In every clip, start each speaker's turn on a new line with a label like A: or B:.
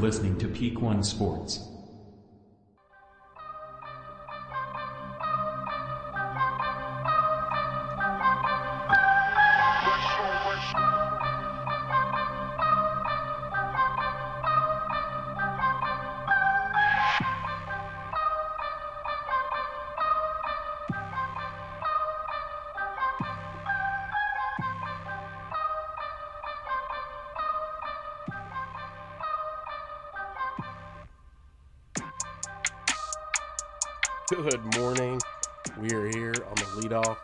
A: listening to Peak One Sports.
B: Good morning. We are here on the Leadoff.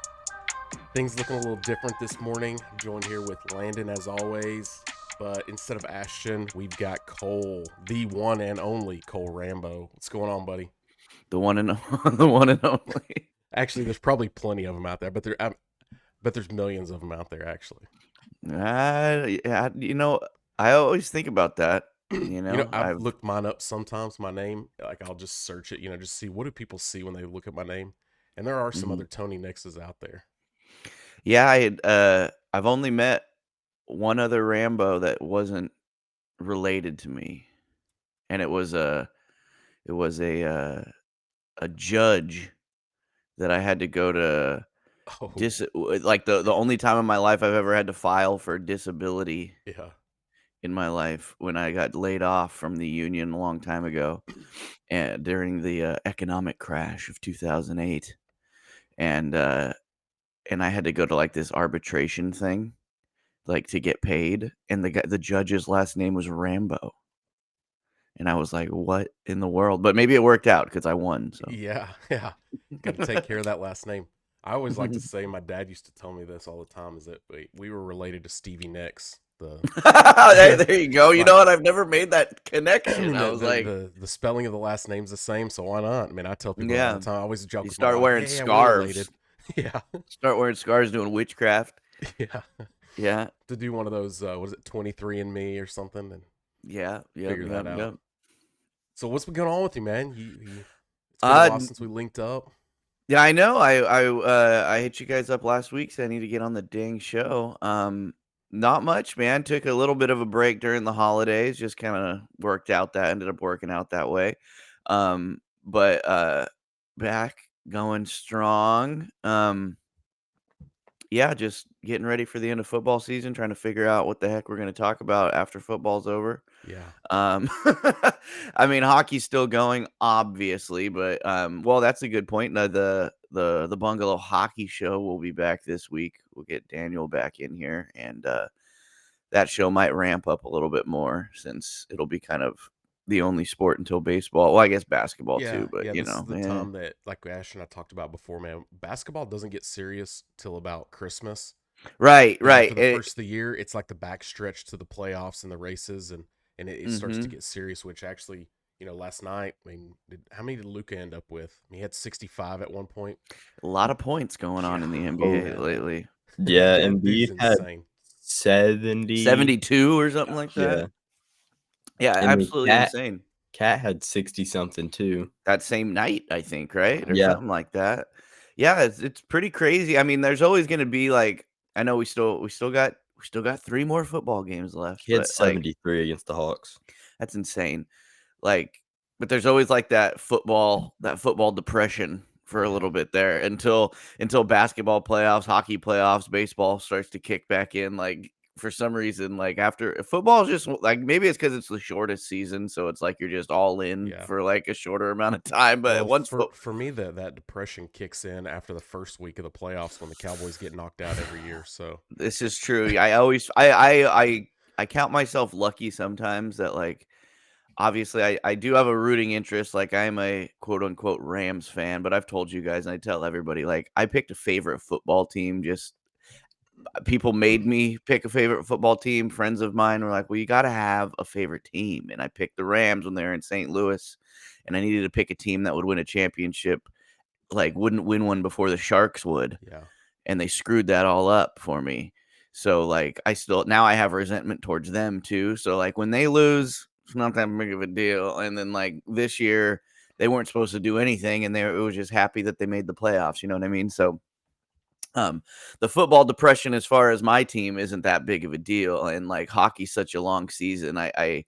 B: Things looking a little different this morning. I'm joined here with Landen as always, but instead of Ashton, we've got Cole, the one and only Cole Rambo. What's going on, buddy?
C: The one and only.
B: Actually, there's probably plenty of them out there, but there's millions of them out there actually.
C: Yeah, I always think about that.
B: I've looked mine up sometimes. My name, like I'll just search it. Just see what do people see when they look at my name, and there are some other Tony Nixes out there.
C: Yeah, I've only met one other Rambo that wasn't related to me, and it was a judge that I had to go to. Like the only time in my life I've ever had to file for disability.
B: Yeah.
C: In my life, when I got laid off from the union a long time ago, and during the economic crash of 2008, and I had to go to like this arbitration thing, like to get paid, and the judge's last name was Rambo, and I was like, "What in the world?" But maybe it worked out because I won. So
B: yeah, got to take care of that last name. I always like to say, my dad used to tell me this all the time, is that we were related to Stevie Nicks.
C: There you go. You know what? I've never made that connection. I was
B: the spelling of the last name's the same, so why not? I mean, I tell people all the time. I always joke.
C: You start wearing scarves.
B: Yeah.
C: Start wearing scarves, doing witchcraft.
B: Yeah. To do one of those, what is it, 23andMe or something, and
C: figure
B: that out.
C: Yep.
B: So what's been going on with you, man? It's been a while since we linked up.
C: Yeah, I know. I hit you guys up last week, so I need to get on the dang show. Not much, man. Took a little bit of a break during the holidays. Just kind of ended up working out that way. But back going strong. Yeah, just getting ready for the end of football season, trying to figure out what the heck we're going to talk about after football's over.
B: Yeah.
C: I mean, hockey's still going, obviously, but well, that's a good point. The Bungalow Hockey Show will be back this week. We'll get Daniel back in here, and that show might ramp up a little bit more since it'll be kind of the only sport until baseball. Well, I guess basketball too, but
B: this is the time that, like Ash and I talked about before, man, basketball doesn't get serious till about Christmas.
C: Right.
B: For the first of the year, it's like the backstretch to the playoffs and the races, and it starts to get serious, which actually, last night, I mean, how many did Luka end up with? I mean, he had 65 at one point.
C: A lot of points going on in the NBA lately.
D: Yeah, Embiid had
C: 72 or something like that. Yeah, absolutely insane.
D: Cat had 60-something too.
C: That same night, I think, right? Or something like that. Yeah, it's pretty crazy. I mean, there's always going to be like, I know we still got 3 more football games left.
D: He had 73 against the Hawks.
C: That's insane. Like, but there's always like that football depression for a little bit there until basketball playoffs, hockey playoffs, baseball starts to kick back in. Like, for some reason, like after football is just like, maybe it's because it's the shortest season, so it's like you're just all in for like a shorter amount of time. But
B: for me, that depression kicks in after the first week of the playoffs when the Cowboys get knocked out every year. So
C: this is true. I count myself lucky sometimes that, like, obviously I do have a rooting interest. Like, I'm a quote unquote Rams fan, but I've told you guys, and I tell everybody, like, I picked a favorite football team. Just people made me pick a favorite football team. Friends of mine were like, well, you got to have a favorite team. And I picked the Rams when they were in St. Louis, and I needed to pick a team that would win a championship, like wouldn't win one before the Sharks would.
B: Yeah.
C: And they screwed that all up for me. So like, now I have resentment towards them too. So like when they lose, it's not that big of a deal. And then like this year, they weren't supposed to do anything, and it was just happy that they made the playoffs. You know what I mean? So the football depression, as far as my team, isn't that big of a deal. And like hockey's such a long season. I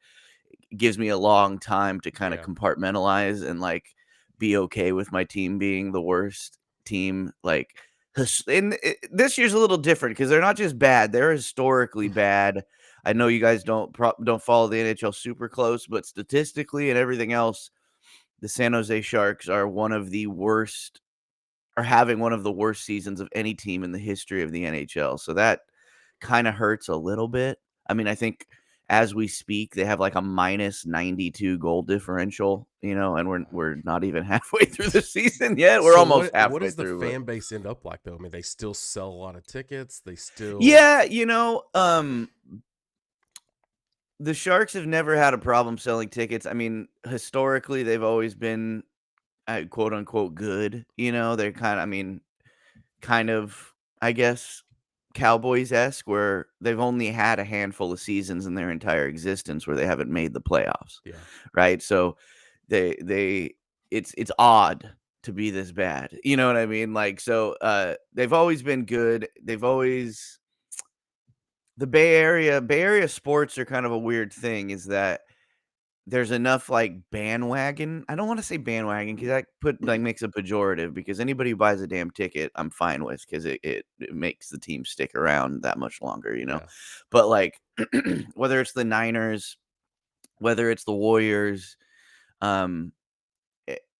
C: gives me a long time to kind of
B: Yeah.
C: compartmentalize and like be okay with my team being the worst team. Like, this year's a little different because they're not just bad; they're historically bad. I know you guys don't follow the NHL super close, but statistically and everything else, the San Jose Sharks are having one of the worst seasons of any team in the history of the NHL. So that kind of hurts a little bit. I mean, I think as we speak, they have like a minus 92 goal differential, and we're not even halfway through the season yet. We're
B: So
C: almost
B: what
C: halfway
B: does the
C: through.
B: fan base end up like though? I mean, they still sell a lot of tickets. They still
C: Yeah, the Sharks have never had a problem selling tickets. I mean, historically, they've always been quote unquote good. They're kind of, I guess, Cowboys-esque, where they've only had a handful of seasons in their entire existence where they haven't made the playoffs,
B: Yeah.
C: right? So it's odd to be this bad. You know what I mean? Like, so they've always been good. The Bay Area sports are kind of a weird thing, is that there's enough like bandwagon. I don't want to say bandwagon because that makes a pejorative, because anybody who buys a damn ticket, I'm fine with, because it makes the team stick around that much longer,
B: Yeah.
C: But like whether it's the Niners, whether it's the Warriors,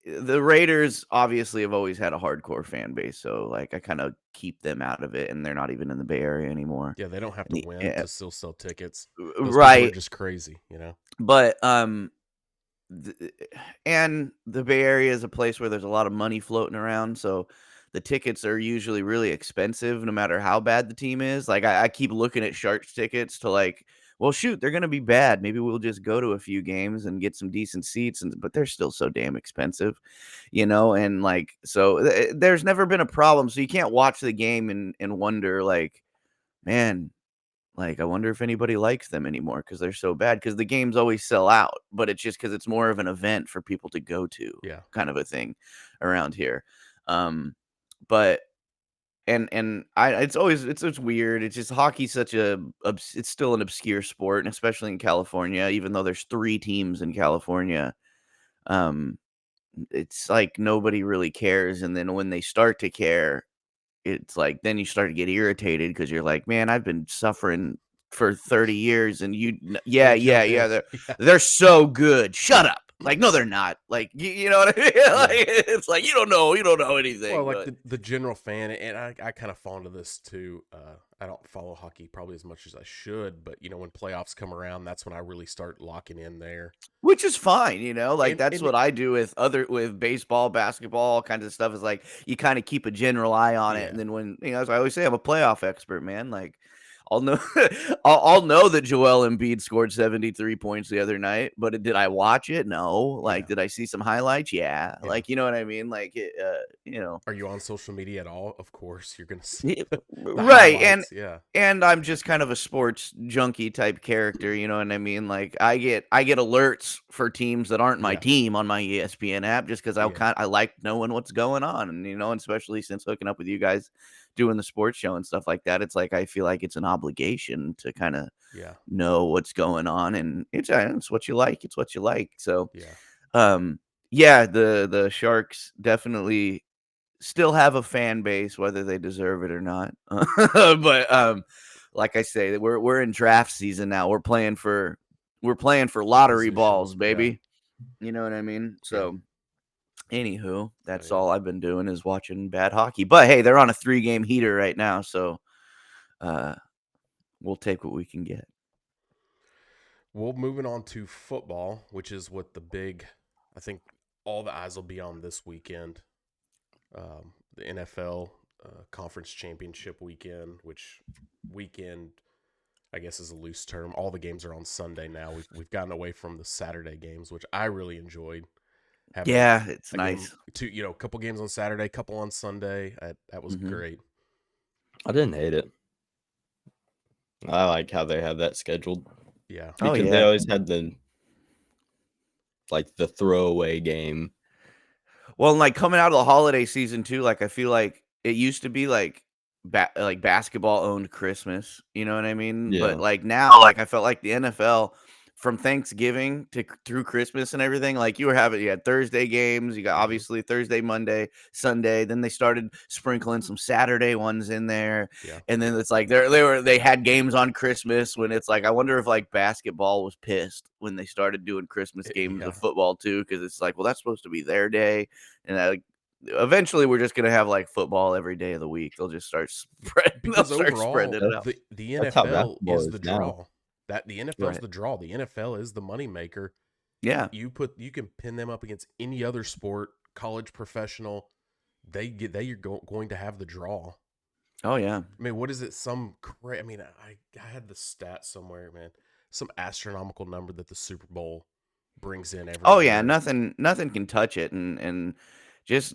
C: the Raiders obviously have always had a hardcore fan base, so like I kind of keep them out of it, and they're not even in the Bay Area anymore.
B: Yeah, they don't have to win to still sell tickets. Those people are
C: Right.
B: just crazy,
C: But and the Bay Area is a place where there's a lot of money floating around, so the tickets are usually really expensive no matter how bad the team is. Like, I keep looking at Sharks tickets to like, well, shoot, they're gonna be bad. Maybe we'll just go to a few games and get some decent seats, but they're still so damn expensive, and like, so there's never been a problem. So you can't watch the game and wonder like, man, like, I wonder if anybody likes them anymore because they're so bad, because the games always sell out, but it's just because it's more of an event for people to go to,
B: Yeah.
C: kind of a thing around here. But it's weird. It's just hockey's such it's still an obscure sport, and especially in California, even though there's 3 teams in California, it's like nobody really cares. And then when they start to care, it's like then you start to get irritated because you're like, man, I've been suffering for 30 years, and yeah, they're so good. Shut up. Like, no, they're not. Like, you know what I mean? Like, it's like you don't know anything.
B: Well, like the general fan, and I kind of fall into this too. I don't follow hockey probably as much as I should, but when playoffs come around, that's when I really start locking in there.
C: Which is fine, like
B: And
C: what I do with baseball, basketball, all kinds of stuff, is like you kind of keep a general eye on it.
B: Yeah.
C: And then when, as I always say, I'm a playoff expert, man. Like, I'll know I'll know that Joel Embiid scored 73 points the other night, but did I watch it? No. Like, did I see some highlights? Yeah. Like, you know what I mean? Like,
B: Are you on social media at all? Of course, you're gonna see the
C: right.
B: highlights.
C: And I'm just kind of a sports junkie type character, you know what I mean? Like, I get alerts for teams that aren't my team on my ESPN app, just because I like knowing what's going on, and especially since hooking up with you guys doing the sports show and stuff like that, it's like I feel like it's an obligation to kind of know what's going on, and it's what you like. It's what you like. So the Sharks definitely still have a fan base, whether they deserve it or not. But like I say, we're in draft season now. We're playing for lottery balls, baby. You know what I mean? So anywho, that's all I've been doing is watching bad hockey. But hey, they're on a 3-game heater right now, so we'll take what we can get.
B: Well, moving on to football, which is what I think all the eyes will be on this weekend. The NFL conference championship weekend, which weekend I guess is a loose term. All the games are on Sunday now. We've gotten away from the Saturday games, which I really enjoyed.
C: It's nice.
B: A couple games on Saturday, couple on Sunday. That was great.
D: I didn't hate it. I like how they have that scheduled.
B: Yeah.
D: Because they always had the throwaway game.
C: Well, and like coming out of the holiday season too, like I feel like it used to be like basketball owned Christmas, you know what I mean?
D: Yeah.
C: But like now, like I felt like the NFL from Thanksgiving to through Christmas and everything, like you had Thursday games, you got obviously Thursday, Monday, Sunday, then they started sprinkling some Saturday ones in there.
B: Yeah.
C: And then it's like they had games on Christmas when it's like, I wonder if like basketball was pissed when they started doing Christmas games of football too, because it's like, well, that's supposed to be their day. And eventually we're just gonna have like football every day of the week. They'll just start spreading
B: Because
C: spreading
B: overall,
C: it out.
B: the
D: That's how
B: NFL
D: basketball
B: is
D: is
B: the
D: now.
B: draw. That the NFL is
C: Right.
B: the draw. The NFL is the moneymaker.
C: Yeah.
B: You can pin them up against any other sport, college, professional. You're going to have the draw.
C: Oh yeah.
B: I mean, what is it? I mean, I had the stat somewhere, man. Some astronomical number that the Super Bowl brings in every
C: Oh yeah,
B: year.
C: nothing can touch it, and just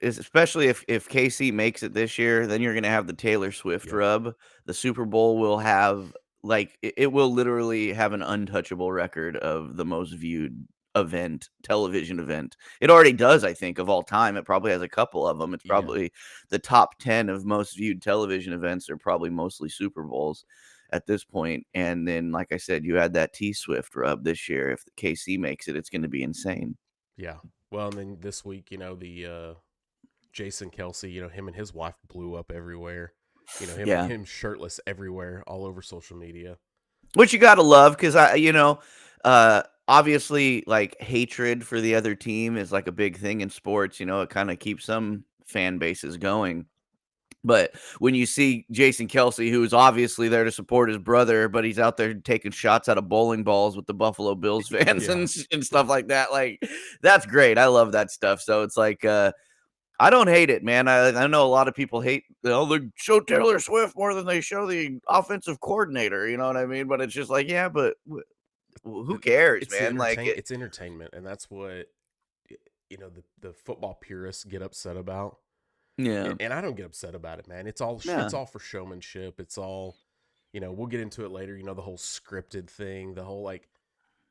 C: especially if KC makes it this year, then you're gonna have the Taylor Swift
B: Yep.
C: rub. The Super Bowl will have like it will literally have an untouchable record of the most viewed television event. It already does, I think, of all time. It probably has a couple of them. It's
B: Yeah.
C: probably the top 10 of most viewed television events are probably mostly Super Bowls at this point. And then, like I said, you had that T Swift rub this year. If the KC makes it, it's going to be insane.
B: Yeah. Well, and then this week, the Jason Kelsey, him and his wife blew up everywhere. Him shirtless everywhere, all over social media.
C: Which you got to love because, obviously, like hatred for the other team is like a big thing in sports. It kind of keeps some fan bases going. But when you see Jason Kelsey, who is obviously there to support his brother, but he's out there taking shots out of bowling balls with the Buffalo Bills fans and stuff like that, like that's great. I love that stuff. So it's like, I don't hate it, man. I know a lot of people hate, they show Taylor Swift more than they show the offensive coordinator. You know what I mean? But it's just like, yeah, but who cares, man? Like
B: it's entertainment, and that's what the football purists get upset about.
C: Yeah.
B: And I don't get upset about it, man. It's all for showmanship. It's all, we'll get into it later. The whole scripted thing, the whole like,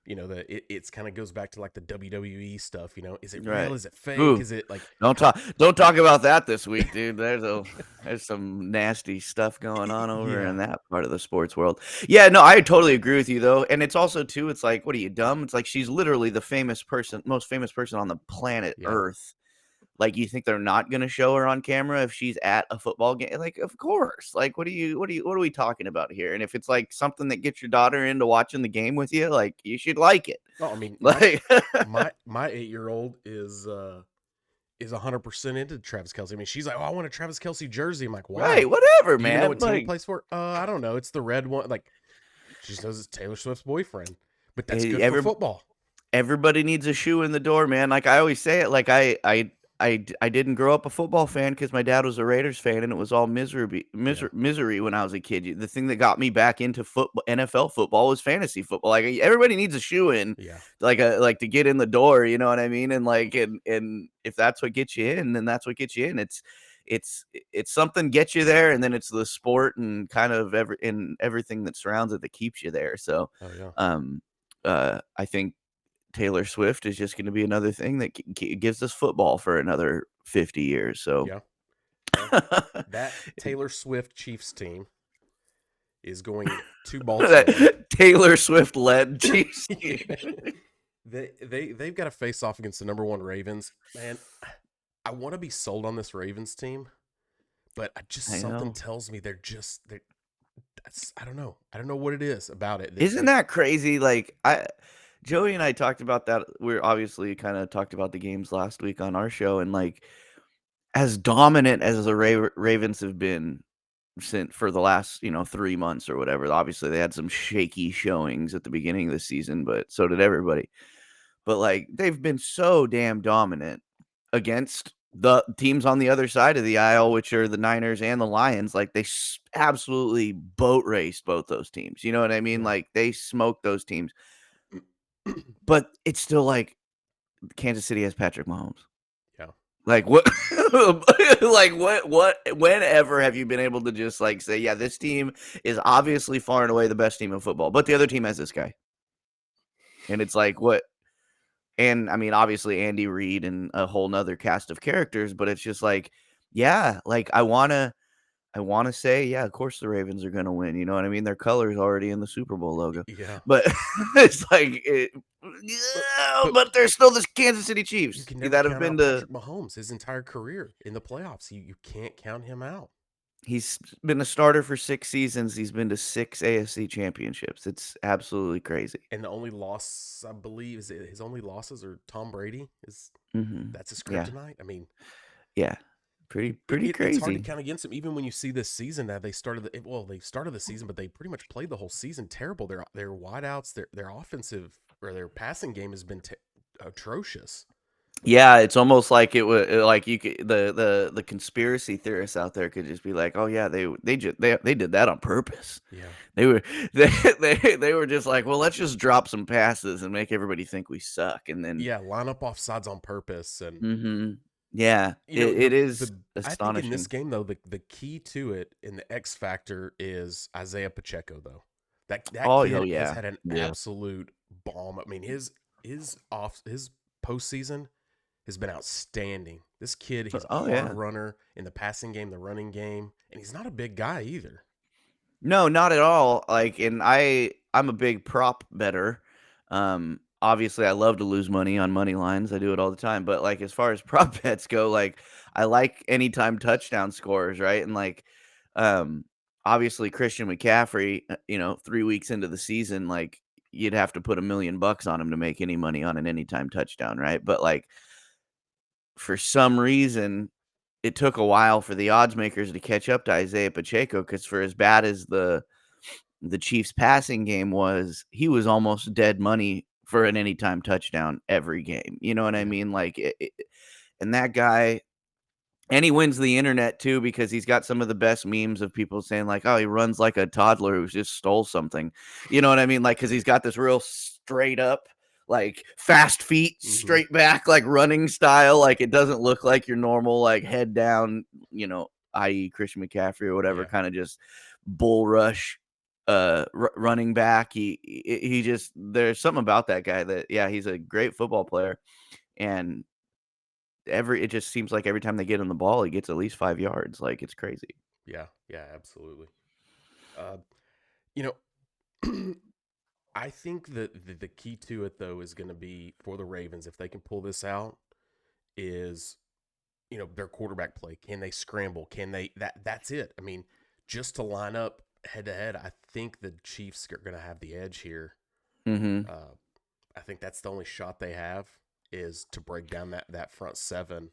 B: it's kind of goes back to like the WWE stuff. Is it real? Is it fake?
C: Ooh.
B: Is it like
C: don't talk about that this week, dude? There's some nasty stuff going on over in that part of the sports world. Yeah, no, I totally agree with you though. And it's also too, it's like, what are you, dumb? It's like she's literally the most famous person on the planet Earth. Like, you think they're not going to show her on camera if she's at a football game? Like, of course. Like, what are we talking about here? And if it's like something that gets your daughter into watching the game with you, like, you should like it.
B: Oh, I mean,
C: like
B: my 8-year-old is 100% into Travis Kelce. I mean, she's like, "Oh, I want a Travis Kelce jersey." I'm like, "Why?"
C: Right, whatever,
B: Do
C: man.
B: you know what team he
C: like,
B: plays for? I don't know. It's the red one. Like, she just knows it's Taylor Swift's boyfriend. But that's good for football.
C: Everybody needs a shoe in the door, man. Like I always say it. Like I didn't grow up a football fan because my dad was a Raiders fan, and it was all misery when I was a kid. The thing that got me back into NFL football was fantasy football. Like everybody needs a shoe in, like to get in the door. You know what I mean? And like, and if that's what gets you in, then that's what gets you in. It's something gets you there, and then it's the sport and kind of everything that surrounds it that keeps you there. So, I think Taylor Swift is just going to be another thing that gives us football for another 50 years. So
B: that Taylor Swift Chiefs team is going to Baltimore.
C: Taylor Swift led Chiefs team.
B: They've got to face off against the number 1 Ravens. Man, I want to be sold on this Ravens team, but something tells me I don't know. I don't know what it is about it.
C: Isn't that crazy? Like Joey and I talked about that. We're obviously kind of talked about the games last week on our show, and like as dominant as the Ravens have been for the last 3 months or whatever. Obviously, they had some shaky showings at the beginning of the season, but so did everybody. But like they've been so damn dominant against the teams on the other side of the aisle, which are the Niners and the Lions. Like they absolutely boat raced both those teams. You know what I mean? Like they smoked those teams. But it's still like Kansas City has Patrick Mahomes.
B: Yeah.
C: Like what? like what? Whenever have you been able to just like say, yeah, this team is obviously far and away the best team in football, but the other team has this guy, and it's like what? And I mean, obviously Andy Reid and a whole nother cast of characters, but it's just like, yeah, like I want to I want to say, yeah, of course the Ravens are going to win. You know what I mean? Their colors already in the Super Bowl logo.
B: Yeah.
C: But it's like,
B: But
C: but they're still the Kansas City
B: you
C: Chiefs
B: can never
C: that have
B: count
C: been
B: out
C: to.
B: Patrick Mahomes his entire career in the playoffs. You can't count him out.
C: He's been a starter for 6 seasons. He's been to 6 AFC championships. It's absolutely crazy.
B: And the only loss, I believe, is his only losses are Tom Brady. That's his
C: Yeah,
B: kryptonite. I mean,
C: yeah, pretty
B: it's hard to
C: crazy.
B: count against him. Even when you see this season that they started the season, but they pretty much played the whole season terrible. Their wideouts, their offensive or their passing game has been atrocious.
C: Yeah, it's almost like it was like you could the conspiracy theorists out there could just be like, oh yeah, they did that on purpose.
B: Yeah.
C: They were they were just like, well, let's just drop some passes and make everybody think we suck, and then
B: Yeah, line up offsides on purpose. And
C: yeah, it is
B: I think in this
C: astonishing.
B: game though, the key to it and the X factor is Isaiah Pacheco though. That
C: Oh,
B: kid has
C: yeah,
B: had an
D: Yeah.
B: absolute bomb. I mean, his postseason has been outstanding. This kid, he's a
C: oh
B: hard
C: yeah.
B: runner in the passing game, the running game, and he's not a big guy either.
C: No, not at all. Like, and I'm a big prop better. Obviously, I love to lose money on money lines. I do it all the time. But like, as far as prop bets go, like, I like anytime touchdown scores, right? And like, um, obviously Christian McCaffrey, 3 weeks into the season, like, you'd have to put $1,000,000 on him to make any money on an anytime touchdown, right? But like, for some reason, it took a while for the odds makers to catch up to Isaiah Pacheco because for as bad as the Chiefs passing game was, he was almost dead money for an anytime touchdown every game. You know what I
B: Yeah.
C: mean? Like, and that guy, and he wins the internet too because he's got some of the best memes of people saying like, "Oh, he runs like a toddler who just stole something." You know what I mean? Like, because he's got this real straight up, like fast feet,
B: Mm-hmm.
C: straight back, like running style. Like it doesn't look like your normal like head down, i.e. Christian McCaffrey or whatever,
B: Yeah.
C: kind of just bull rush running back. He just there's something about that guy that he's a great football player, and it just seems like every time they get him the ball, he gets at least 5 yards. Like, it's crazy.
B: Yeah. Yeah. Absolutely. You know, I think that the key to it though is going to be for the Ravens if they can pull this out is their quarterback play. Can they scramble? Can they that's it. I mean, just to line up head to head, I think the Chiefs are going to have the edge here.
C: Mhm.
B: I think that's the only shot they have is to break down that front seven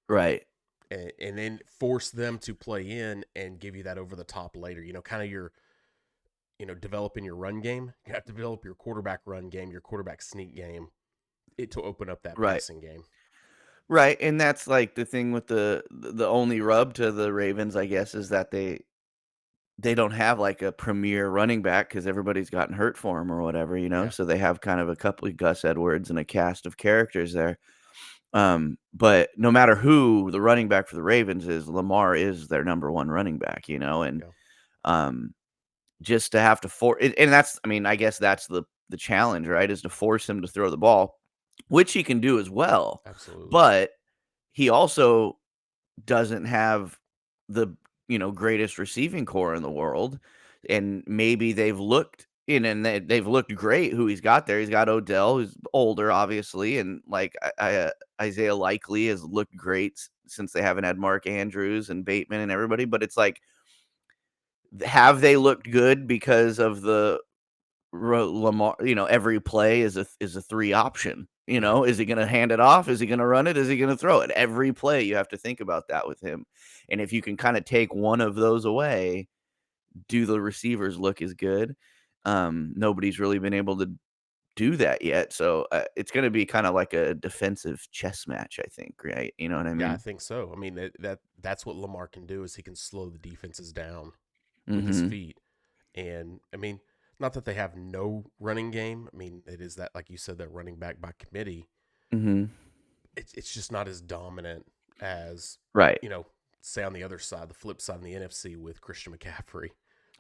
C: Right.
B: and then force them to play in and give you that over the top later. Kind of your developing your run game. You have to develop your quarterback run game, your quarterback sneak game, to open up that
C: Right.
B: passing game.
C: Right, and that's, like, the thing with the only rub to the Ravens, I guess, is that they don't have, like, a premier running back because everybody's gotten hurt for him or whatever,
B: Yeah.
C: so they have kind of a couple of Gus Edwards and a cast of characters there. But no matter who the running back for the Ravens is, Lamar is their number 1 running back, and,
B: Yeah.
C: just to have to and that's I mean, I guess that's the challenge, right, is to force him to throw the ball, which he can do as well,
B: Absolutely.
C: but he also doesn't have the, greatest receiving core in the world, and maybe they've looked in and they've looked great who he's got there. He's got Odell, who's older, obviously, and, like, Isaiah Likely has looked great since they haven't had Mark Andrews and Bateman and everybody, but it's like, have they looked good because of the Lamar, every play is a 3 option, is he gonna hand it off? Is he gonna run it? Is he gonna throw it? Every play, you have to think about that with him, and if you can kinda take one of those away, do the receivers look as good? Nobody's really been able to do that yet, so, it's gonna be kinda like a defensive chess match, I think, right? You know what I
B: Yeah, I
C: mean?
B: think so. I mean, that's what Lamar can do is he can slow the defenses down with his
C: Mhm.
B: feet. And I mean, not that they have no running game. I mean, it is that, like you said, that running back by committee.
C: Mhm.
B: It's just not as dominant as,
C: Right.
B: say on the other side, the flip side in the NFC with Christian McCaffrey.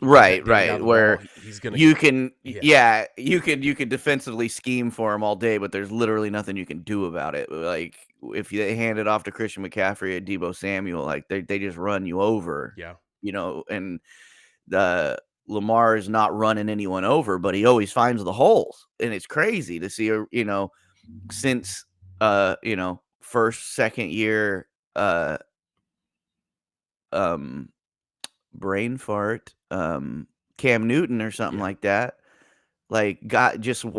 C: Right,
B: That guy
C: right,
B: the
C: where
B: ball, he's gonna
C: you can
B: yeah.
C: you could defensively scheme for him all day, but there's literally nothing you can do about it. Like, if they hand it off to Christian McCaffrey or Deebo Samuel, like, they just run you over.
B: Yeah.
C: and the Lamar is not running anyone over, but he always finds the holes, and it's crazy to see since first, second year brain fart, Cam Newton or something like that. Like,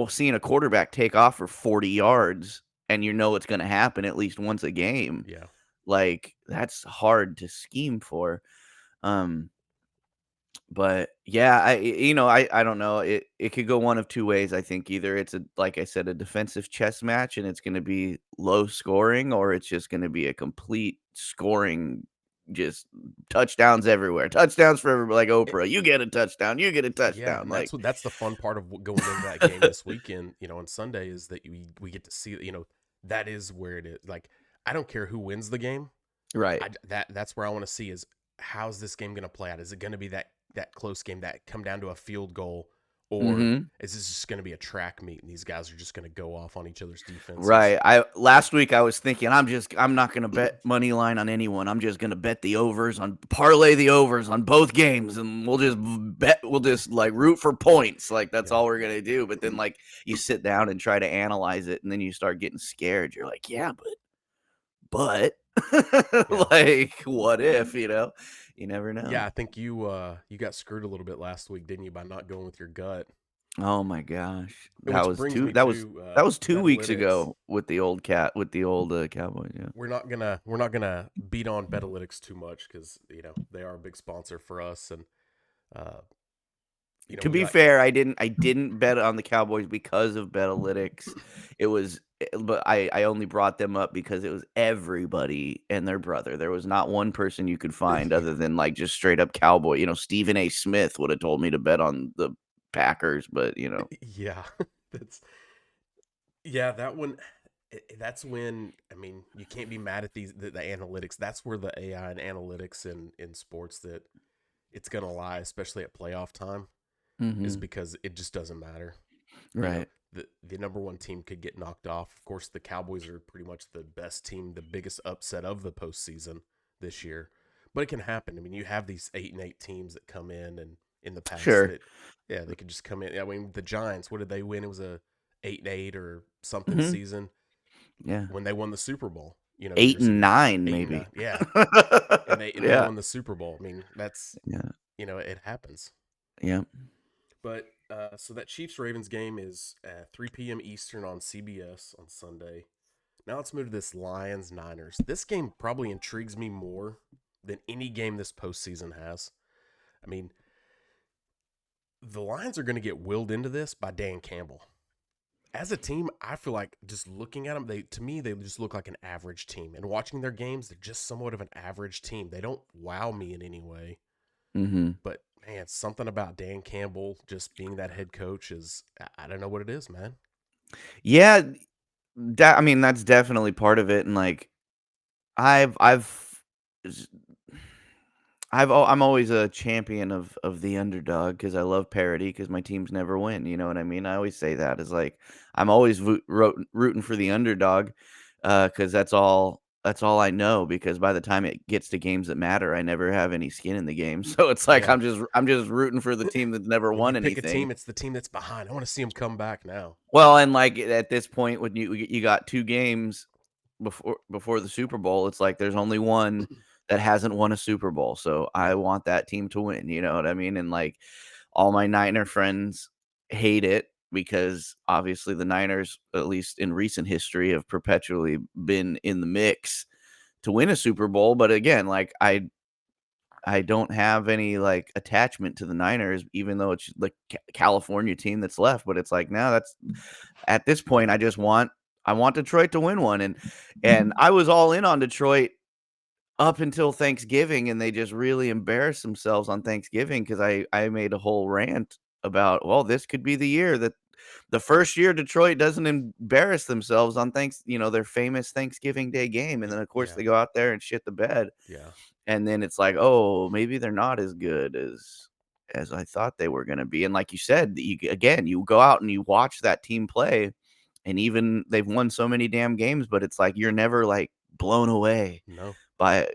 C: seeing a quarterback take off for 40 yards and it's going to happen at least once a game.
B: Yeah.
C: Like, that's hard to scheme for. But yeah, I don't know. It could go one of two ways. I think either it's like I said, a defensive chess match and it's going to be low scoring, or it's just going to be a complete scoring, just touchdowns everywhere, touchdowns for everybody. Like Oprah, you get a touchdown, you get a touchdown.
B: Yeah, that's the fun part of going into that game this weekend. On Sunday is that we get to see. That is where it is. Like, I don't care who wins the game.
C: Right.
B: That's where I want to see is how's this game going to play out. Is it going to be that close game that come down to a field goal, or is this just going to be a track meet and these guys are just going to go off on each other's defense?
C: Right. Last week I was thinking I'm not going to bet money line on anyone. I'm just going to bet the overs parlay the overs on both games, and we'll just like root for points. Like, that's all we're going to do. But then, like, you sit down and try to analyze it, and then you start getting scared. You're like, yeah, but like, what if, you never know.
B: Yeah, I think you got screwed a little bit last week, didn't you, by not going with your gut?
C: Oh my gosh,
B: Which
C: that was
B: brings
C: two.
B: me
C: That was
B: to,
C: that was 2 weeks
B: Betalytics.
C: ago with the old Cowboys. Yeah.
B: We're not gonna beat on Betalytics too much because they are a big sponsor for us, and
C: to be fair, I didn't bet on the Cowboys because of Betalytics. But I only brought them up because it was everybody and their brother. There was not one person you could find other than like just straight up Cowboy. Stephen A. Smith would have told me to bet on the Packers, but
B: yeah, that one. That's when, you can't be mad at the analytics. That's where the AI and analytics in sports that it's gonna lie, especially at playoff time, is because it just doesn't matter.
C: Right.
B: The number one team could get knocked off. Of course, the Cowboys are pretty much the best team, the biggest upset of the postseason this year. But it can happen. You have these 8-8 teams that come in the past.
C: Sure.
B: They could just come in. The Giants, what did they win? It was a 8-8 or something season.
C: Yeah.
B: When they won the Super Bowl.
C: 8-9 maybe.
B: 8-9, yeah. and they won the Super Bowl. That's it happens.
C: Yeah.
B: But so that Chiefs-Ravens game is at 3 p.m. Eastern on CBS on Sunday. Now let's move to this Lions-Niners. This game probably intrigues me more than any game this postseason has. The Lions are going to get willed into this by Dan Campbell. As a team, I feel like just looking at them, they just look like an average team. And watching their games, they're just somewhat of an average team. They don't wow me in any way. But man, something about Dan Campbell just being that head coach I don't know what it is, man.
C: Yeah, that's definitely part of it. And like, I'm always a champion of the underdog because I love parity because my teams never win. You know what I mean? I always say that is like I'm always rooting for the underdog because that's all I know. Because by the time it gets to games that matter, I never have any skin in the game. So it's like I'm just rooting for the team that's never won anything.
B: Pick a team, it's the team that's behind. I want to see them come back now.
C: Well, and like at this point, when you got 2 games before the Super Bowl, it's like there's only one that hasn't won a Super Bowl. So I want that team to win. You know what I mean? And like all my Niner friends hate it because obviously the Niners, at least in recent history, have perpetually been in the mix to win a Super Bowl. But again, like I don't have any like attachment to the Niners, even though it's like California team that's left. But it's like, now that's at this point, I want Detroit to win one. And I was all in on Detroit up until Thanksgiving, and they just really embarrassed themselves on Thanksgiving because I made a whole rant about, well, this could be the year that the first year Detroit doesn't embarrass themselves on their famous Thanksgiving Day game. And then of course they go out there and shit the bed.
B: Yeah.
C: And then it's like, oh, maybe they're not as good as I thought they were going to be. And like you said, you go out and you watch that team play, and even they've won so many damn games, but it's like you're never like blown away by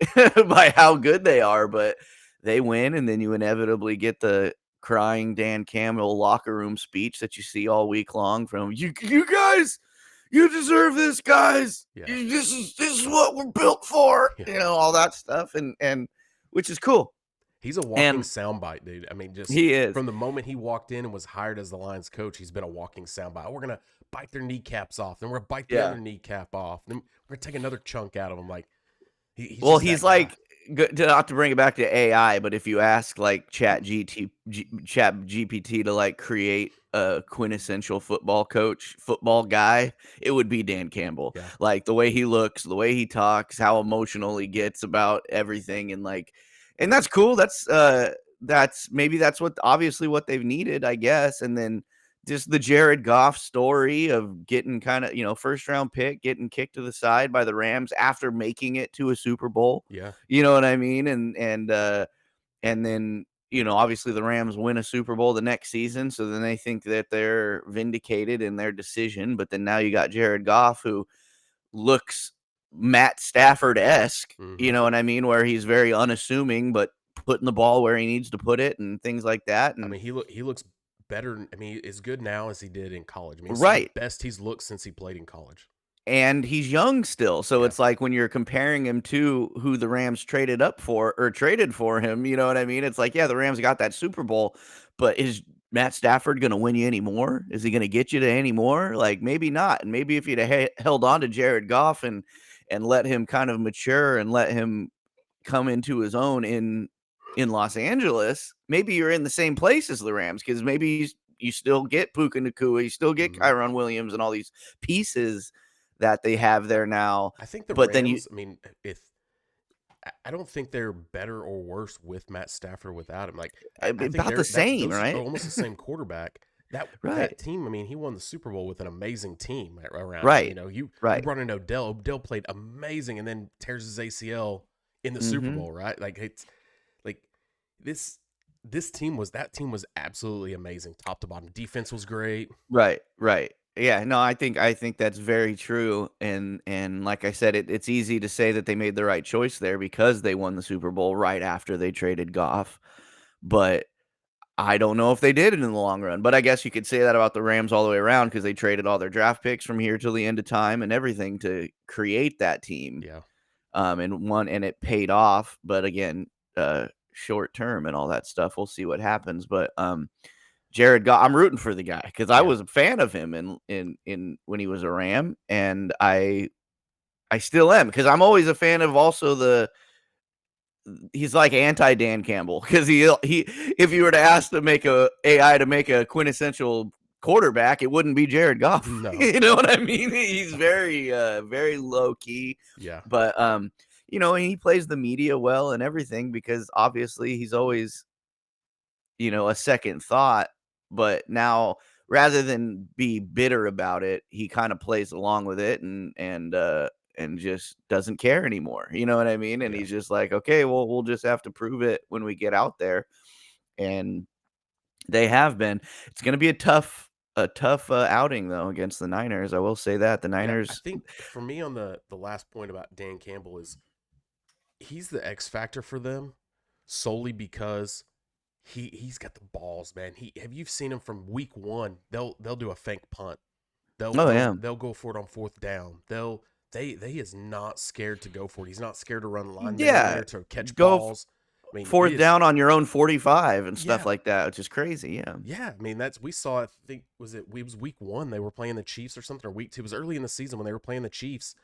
C: how good they are. But they win, and then you inevitably get the crying Dan Campbell locker room speech that you see all week long from you guys. You deserve this, guys.
B: Yeah.
C: This is what we're built for.
B: Yeah.
C: All that stuff, and which is cool.
B: He's a walking soundbite, dude. I mean, just
C: he is.
B: From the moment he walked in and was hired as the Lions coach, he's been a walking soundbite. We're gonna bite their kneecaps off, then we're gonna bite the other kneecap off, then we're gonna take another chunk out of him. Like, he's
C: like, not to bring it back to AI, but if you ask like Chat GPT to like create a quintessential football guy, it would be Dan Campbell.
B: Yeah.
C: Like the way he looks, the way he talks, how emotional he gets about everything, and that's cool. That's obviously what they've needed, I guess. And then just the Jared Goff story of getting kind of, first round pick, getting kicked to the side by the Rams after making it to a Super Bowl.
B: Yeah.
C: You know what I mean? And then, obviously the Rams win a Super Bowl the next season. So then they think that they're vindicated in their decision. But then now you got Jared Goff, who looks Matt Stafford-esque, you know what I mean? Where he's very unassuming, but putting the ball where he needs to put it and things like that. And
B: I mean, he looks better. I mean, as good now as he did in college. I mean,
C: right.
B: The best he's looked since he played in college.
C: And he's young still. So it's like when you're comparing him to who the Rams traded for him, you know what I mean? It's like, yeah, the Rams got that Super Bowl, but is Matt Stafford going to win you any more? Is he going to get you to any more? Like, maybe not. And maybe if you'd held on to Jared Goff and let him kind of mature and let him come into his own in Los Angeles, maybe you're in the same place as the Rams, because maybe you still get Puka Nacua, you still get Kyron Williams and all these pieces that they have there now.
B: I think Rams, I don't think they're better or worse with Matt Stafford without him. Like, I think
C: about the same, right?
B: Almost the same quarterback. That team, I mean, he won the Super Bowl with an amazing team around.
C: Right.
B: You brought in Odell. Odell played amazing and then tears his ACL in the Super Bowl, right? Like, it's like that team was absolutely amazing, top to bottom. Defense was great.
C: Right. Yeah, no, I think that's very true. And like I said, it's easy to say that they made the right choice there because they won the Super Bowl right after they traded Goff. But I don't know if they did it in the long run. But I guess you could say that about the Rams all the way around, because they traded all their draft picks from here till the end of time and everything to create that team.
B: Yeah.
C: And it paid off. But again, short term and all that stuff. We'll see what happens. But Jared Goff, I'm rooting for the guy because I was a fan of him in when he was a Ram, and I still am, because I'm always a fan of also he's like anti Dan Campbell, because he if you were to ask to make a AI to make a quintessential quarterback, it wouldn't be Jared Goff.
B: No.
C: You know what I mean? He's very very low key.
B: Yeah.
C: But and he plays the media well and everything, because obviously he's always a second thought. But now, rather than be bitter about it, he kind of plays along with it and just doesn't care anymore. You know what I mean? And he's just like, okay, well, we'll just have to prove it when we get out there. And they have been. It's going to be a tough outing, though, against the Niners. I will say that. The Niners.
B: I think for me, on the last point about Dan Campbell, is he's the X factor for them solely because he's got the balls, man. Have you seen him from week one? They'll do a fake punt. They'll go for it on fourth down. He is not scared to go for it. He's not scared to run line to catch balls. I mean,
C: fourth down on your own 45 and stuff like that, which is crazy. Yeah.
B: Yeah. I mean, we saw, I think, it was week one, they were playing the Chiefs or something, or week two. It was early in the season when they were playing the Chiefs.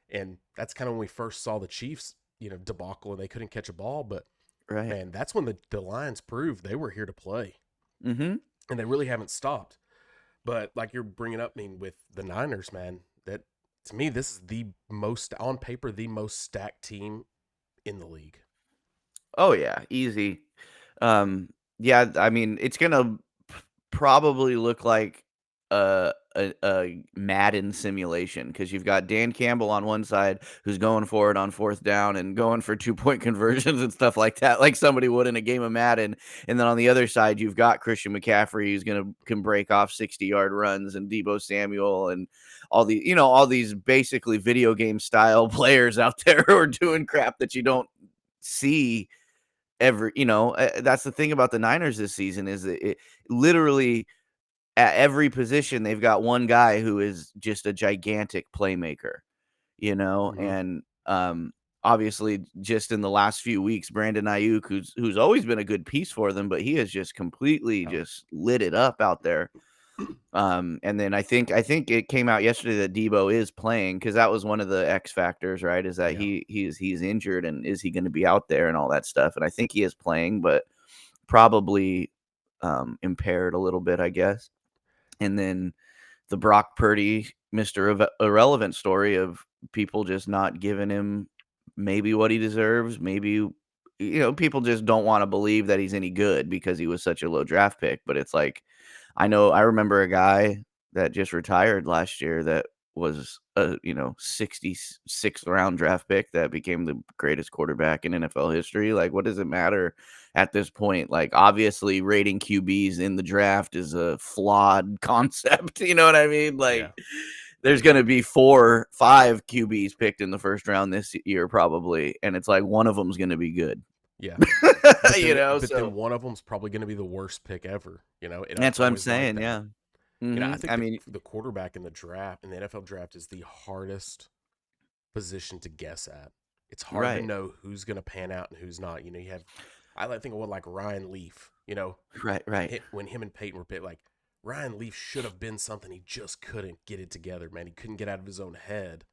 B: And that's kind of when we first saw the Chiefs, debacle, and they couldn't catch a ball. But
C: right.
B: Man, that's when the Lions proved they were here to play.
C: Mm-hmm.
B: And they really haven't stopped. But like you're bringing up, with the Niners, man, that to me, this is on paper, the most stacked team in the league.
C: Oh, yeah. Easy. Yeah, I mean, it's going to probably look like a Madden simulation, because you've got Dan Campbell on one side who's going for it on fourth down and going for 2-point conversions and stuff like that, like somebody would in a game of Madden. And then on the other side, you've got Christian McCaffrey, who's can break off 60-yard runs, and Deebo Samuel, and all these basically video game style players out there who are doing crap that you don't see that's the thing about the Niners this season is that it literally at every position they've got one guy who is just a gigantic playmaker, and obviously just in the last few weeks, Brandon Ayuk, who's always been a good piece for them, but he has just completely just lit it up out there. And then I think it came out yesterday that Debo is playing, because that was one of the X factors, right? Is that he's injured, and is he going to be out there and all that stuff? And I think he is playing, but probably impaired a little bit, I guess. And then the Brock Purdy, Mr. Irrelevant story of people just not giving him maybe what he deserves. Maybe, people just don't want to believe that he's any good because he was such a low draft pick. But it's like, I remember a guy that just retired last year that was a 66th round draft pick that became the greatest quarterback in NFL history. Like, what does it matter at this point? Like, obviously rating QBs in the draft is a flawed concept. You know what I mean? Like, there's going to be 4, 5 QBs picked in the first round this year probably, and it's like one of them's going to be good.
B: Yeah. But
C: so
B: then one of them's probably going to be the worst pick ever.
C: That's what I'm saying. Yeah.
B: I think the quarterback in the draft, in the NFL draft, is the hardest position to guess at. It's hard to know who's going to pan out and who's not. I think of what, like Ryan Leaf,
C: right.
B: When him and Peyton were picked, like Ryan Leaf should have been something. He just couldn't get it together, man. He couldn't get out of his own head.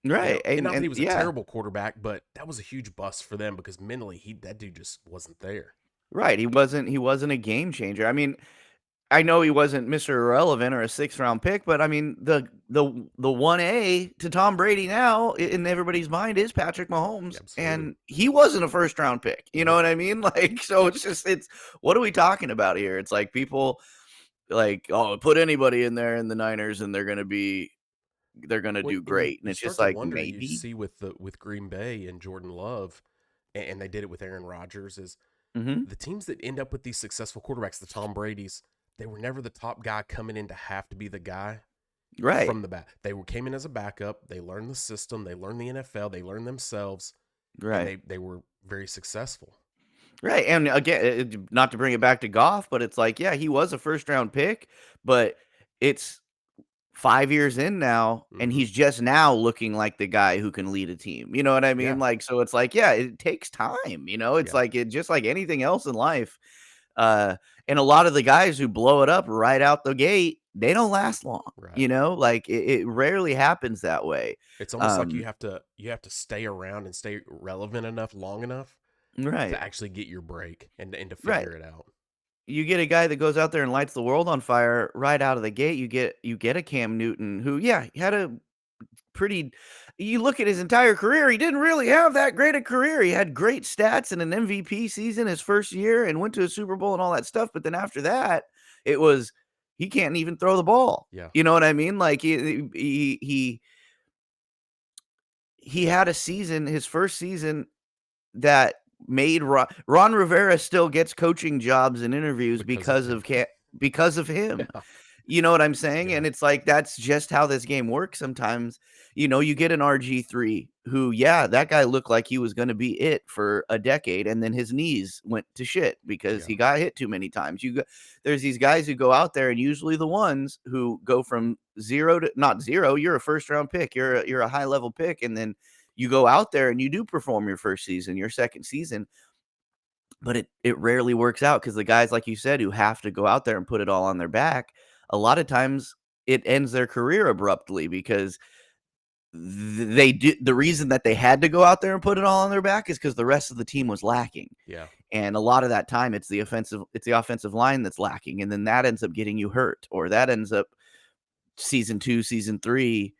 C: Right.
B: And not that he was a terrible quarterback, but that was a huge bust for them because mentally that dude just wasn't there.
C: Right. He wasn't a game changer. I mean, I know he wasn't Mr. Irrelevant or a 6th round pick, but I mean the 1A to Tom Brady now in everybody's mind is Patrick Mahomes.
B: Absolutely.
C: And he wasn't a 1st round pick. You know what I mean? Like, so it's what are we talking about here? It's like people like, oh, put anybody in there in the Niners and they're going to do great. And it's just like, maybe
B: you see with Green Bay and Jordan Love, and they did it with Aaron Rodgers, is the teams that end up with these successful quarterbacks, the Tom Brady's, they were never the top guy coming in to have to be the guy from the back. They came in as a backup. They learned the system. They learned the NFL. They learned themselves.
C: Right.
B: They were very successful.
C: Right. And again, not to bring it back to Goff, but it's like, yeah, he was a 1st round pick, but it's 5 years in now, and he's just now looking like the guy who can lead a team. You know what I mean?
B: Yeah.
C: Like, so it's like, yeah, it takes time. It's like just like anything else in life. And a lot of the guys who blow it up right out the gate, they don't last long.
B: Right.
C: Like it rarely happens that way.
B: It's almost like you have to stay around and stay relevant enough long enough to actually get your break and to figure it out.
C: You get a guy that goes out there and lights the world on fire right out of the gate. You get a Cam Newton who, had a pretty. You look at his entire career, he didn't really have that great a career. He had great stats and an MVP season his first year and went to a Super Bowl and all that stuff. But then after that, it was he can't even throw the ball.
B: Yeah,
C: you know what I mean? Like he had a season, his first season, that made Ron Rivera still gets coaching jobs and interviews because of him.
B: Yeah.
C: You know what I'm saying? Yeah. And it's like, that's just how this game works sometimes. You get an RG3 who, that guy looked like he was going to be it for a decade, and then his knees went to shit because he got hit too many times. There's these guys who go out there, and usually the ones who go from zero to not zero, you're a 1st round pick, you're a high level pick, and then you go out there and you do perform your first season, your second season, but it rarely works out because the guys, like you said, who have to go out there and put it all on their back, a lot of times it ends their career abruptly because the reason that they had to go out there and put it all on their back is because the rest of the team was lacking.
B: Yeah.
C: And a lot of that time it's the offensive line that's lacking. And then that ends up getting you hurt, or that ends up season 2, season 3.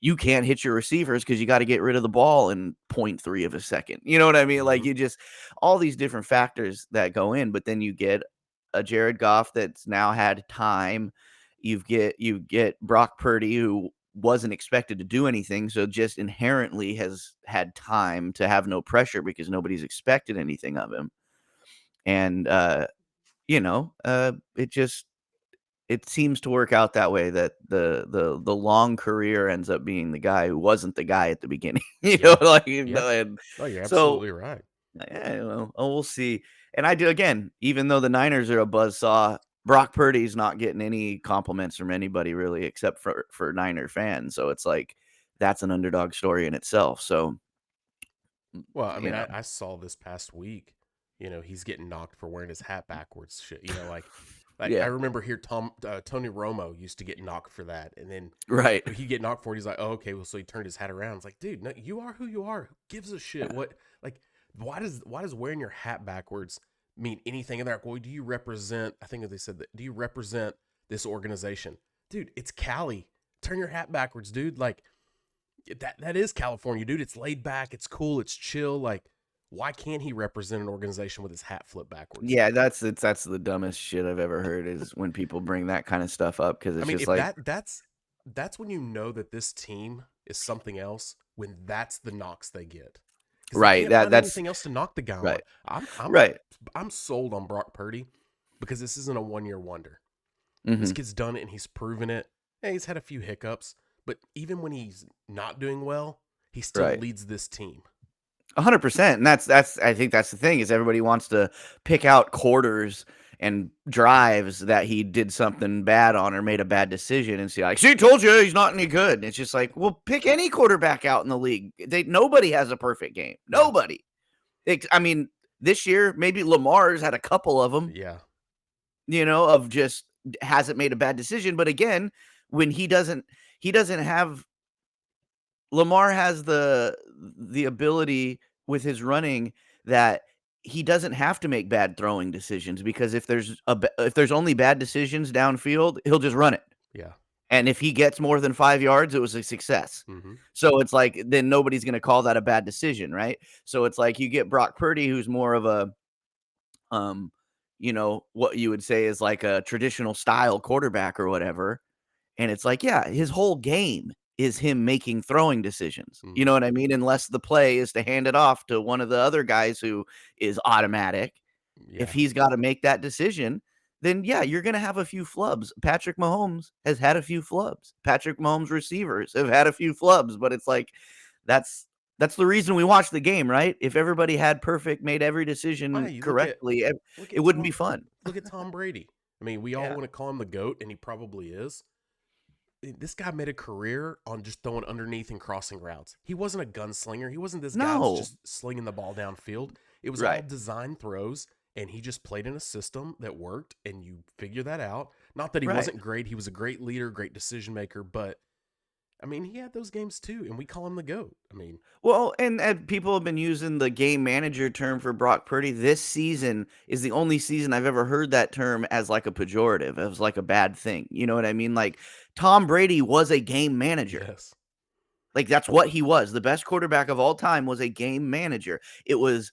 C: You can't hit your receivers because you got to get rid of the ball in 0.3 of a second. You know what I mean? Like, you just, all these different factors that go in, but then you get a Jared Goff that's now had time. You get Brock Purdy, who wasn't expected to do anything, so just inherently has had time to have no pressure because nobody's expected anything of him. And it seems to work out that way, that the long career ends up being the guy who wasn't the guy at the beginning. You're absolutely
B: right.
C: Yeah, well, we'll see. And I do again, even though the Niners are a buzzsaw, Brock Purdy's not getting any compliments from anybody really, except for Niner fans. So it's like that's an underdog story in itself. So
B: Well, I
C: you
B: mean,
C: know,
B: I saw this past week, he's getting knocked for wearing his hat backwards. Shit, like I
C: yeah,
B: remember here, Tony Romo used to get knocked for that, and then
C: right,
B: he get knocked for it. He's like, oh, okay, well, so he turned his hat around. It's like, dude, no, you are who you are. Who gives a shit? What, like, why does wearing your hat backwards mean anything? And they're like, well, do you represent? I think they said that. Do you represent this organization, dude? It's Cali. Turn your hat backwards, dude. Like that is California, dude. It's laid back. It's cool. It's chill. Like, why can't he represent an organization with his hat flipped backwards?
C: yeah. That's the dumbest shit I've ever heard is when people bring that kind of stuff up because
B: I
C: it's
B: mean,
C: just
B: if
C: like
B: that's when you know that this team is something else, when that's the knocks they get. Because they
C: right.
B: can't find
C: That's
B: anything else to knock the guy on.
C: right,
B: I'm
C: right.
B: I'm sold on Brock Purdy because this isn't a 1-year wonder. This
C: Hmm.
B: kid's done it and he's proven it. Yeah, he's had a few hiccups, but even when he's not doing well, he still
C: Right.
B: leads this team.
C: 100%. And that's I think that's the thing is everybody wants to pick out quarters and drives that he did something bad on or made a bad decision and see like, see, told you he's not any good. And it's just like, well, pick any quarterback out in the league. Nobody has a perfect game. Nobody. I mean, this year maybe Lamar's had a couple of them,
B: Yeah.
C: of just hasn't made a bad decision. But again, when he doesn't have Lamar has the ability with his running that he doesn't have to make bad throwing decisions because if there's only bad decisions downfield, he'll just run it.
B: Yeah.
C: And if he gets more than 5 yards, it was a success.
B: Mm-hmm.
C: So it's like then nobody's going to call that a bad decision, right? So it's like you get Brock Purdy who's more of a um what you would say is like a traditional style quarterback or whatever. And it's like, yeah, his whole game is him making throwing decisions. You
B: Mm-hmm.
C: know what I mean? Unless the play is to hand it off to one of the other guys who is automatic. If
B: Yeah.
C: he's got to make that decision, then yeah, you're going to have a few flubs. Patrick Mahomes has had a few flubs. Patrick Mahomes receivers have had a few flubs, but it's like that's that's the reason we watch the game, right? If everybody had made every
B: Why
C: decision
B: you
C: correctly,
B: look
C: it
B: at
C: wouldn't be fun.
B: look at Tom Brady. I mean, we all
C: Yeah.
B: want to call him the GOAT, and he probably is. This guy made a career on just throwing underneath and crossing routes. He wasn't a gunslinger. He wasn't this guy that's
C: No.
B: just slinging the ball downfield. It was all
C: Right.
B: design throws, and he just played in a system that worked, and you figure that out. Not that he
C: Right.
B: wasn't great. He was a great leader, great decision maker, but I mean, he had those games too, and we call him the GOAT. I mean,
C: Well, and people have been using the game manager term for Brock Purdy. This season is the only season I've ever heard that term as like a pejorative, as like a bad thing. You know what I mean? Like Tom Brady was a game manager.
B: yes.
C: Like that's what he was. The best quarterback of all time was a game manager. It was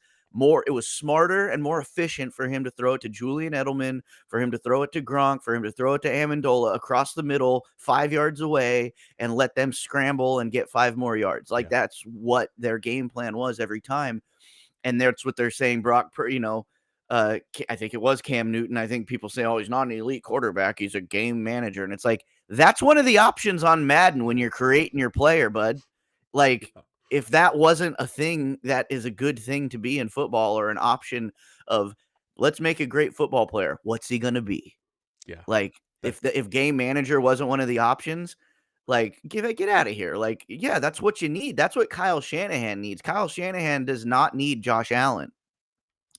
C: smarter and more efficient for him to throw it to Julian Edelman, for him to throw it to Gronk, for him to throw it to Amendola across the middle, 5 yards away, and let them scramble and get 5 more yards. Like
B: Yeah.
C: that's what their game plan was every time. And that's what they're saying. I think it was Cam Newton. I think people say, oh, he's not an elite quarterback. He's a game manager. And it's like, that's one of the options on Madden when you're creating your player, bud. Like, if that wasn't a thing that is a good thing to be in football or an option of let's make a great football player, what's he going to be?
B: Yeah.
C: Like, if game manager wasn't one of the options, like get out of here. Like, yeah, that's what you need. That's what Kyle Shanahan needs. Kyle Shanahan does not need Josh Allen.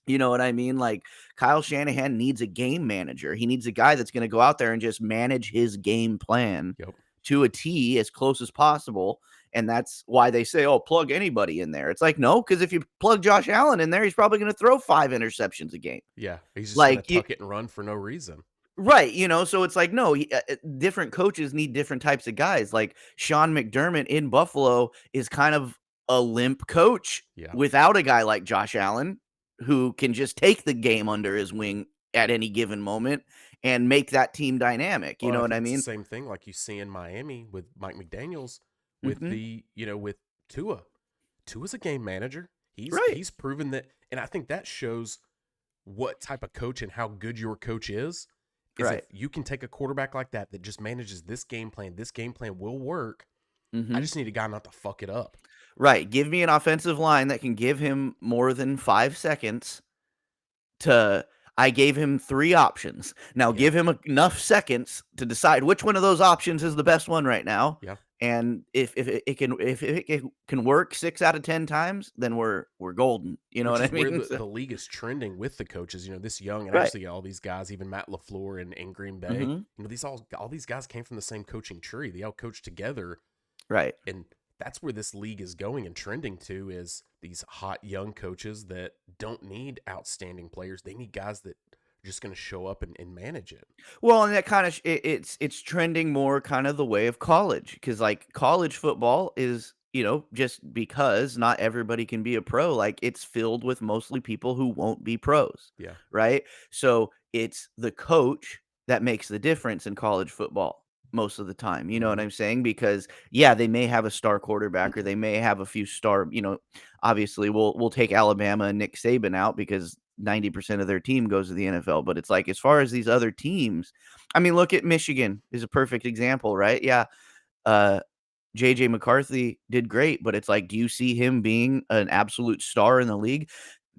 C: You know what I mean? Like Kyle Shanahan needs a game manager. He needs a guy that's going to go out there and just manage his game plan
B: Yep.
C: to a T as close as possible. And that's why they say, oh, plug anybody in there. It's like, no, because if you plug Josh Allen in there, he's probably going to throw 5 interceptions a game.
B: Yeah. He's just
C: Like,
B: gonna tuck it and run for no reason.
C: Right, so it's like, no, different coaches need different types of guys. Like Sean McDermott in Buffalo is kind of a limp coach
B: Yeah.
C: without a guy like Josh Allen who can just take the game under his wing at any given moment and make that team dynamic. You
B: Well,
C: know
B: I
C: what
B: think
C: I
B: it's
C: mean?
B: the same thing like you see in Miami with Mike McDaniels with
C: Mhm.
B: with Tua. Tua's a game manager.
C: Right.
B: He's proven that, and I think that shows what type of coach and how good your coach is
C: Right.
B: if you can take a quarterback like that just manages this game plan will work. I
C: Mhm.
B: just need a guy not to fuck it up.
C: Right. Give me an offensive line that can give him more than 5 seconds to I gave him 3 options. Now
B: Yeah.
C: give him enough seconds to decide which one of those options is the best one right now.
B: Yeah.
C: And if it can work 6 out of 10 times, then we're golden. You know
B: Which
C: what I
B: is where
C: mean?
B: the league is trending with the coaches. This young and
C: Right.
B: actually all these guys, even Matt LaFleur in Green Bay.
C: Mhm.
B: These all these guys came from the same coaching tree. They all coached together,
C: Right.
B: and that's where this league is going and trending to is these hot young coaches that don't need outstanding players. They need guys that are just going to show up and manage it.
C: Well, and that kind of it's trending more kind of the way of college because like college football is just because not everybody can be a pro. Like it's filled with mostly people who won't be pros,
B: Yeah.
C: right? So it's the coach that makes the difference in college football most of the time. You know what
B: Mhm.
C: I'm saying? Because yeah, they may have a star quarterback or they may have a few star. Obviously we'll take Alabama and Nick Saban out because 90% of their team goes to the NFL. But it's like, as far as these other teams, I mean, look at Michigan is a perfect example, right? Yeah. JJ McCarthy did great, but it's like, do you see him being an absolute star in the league?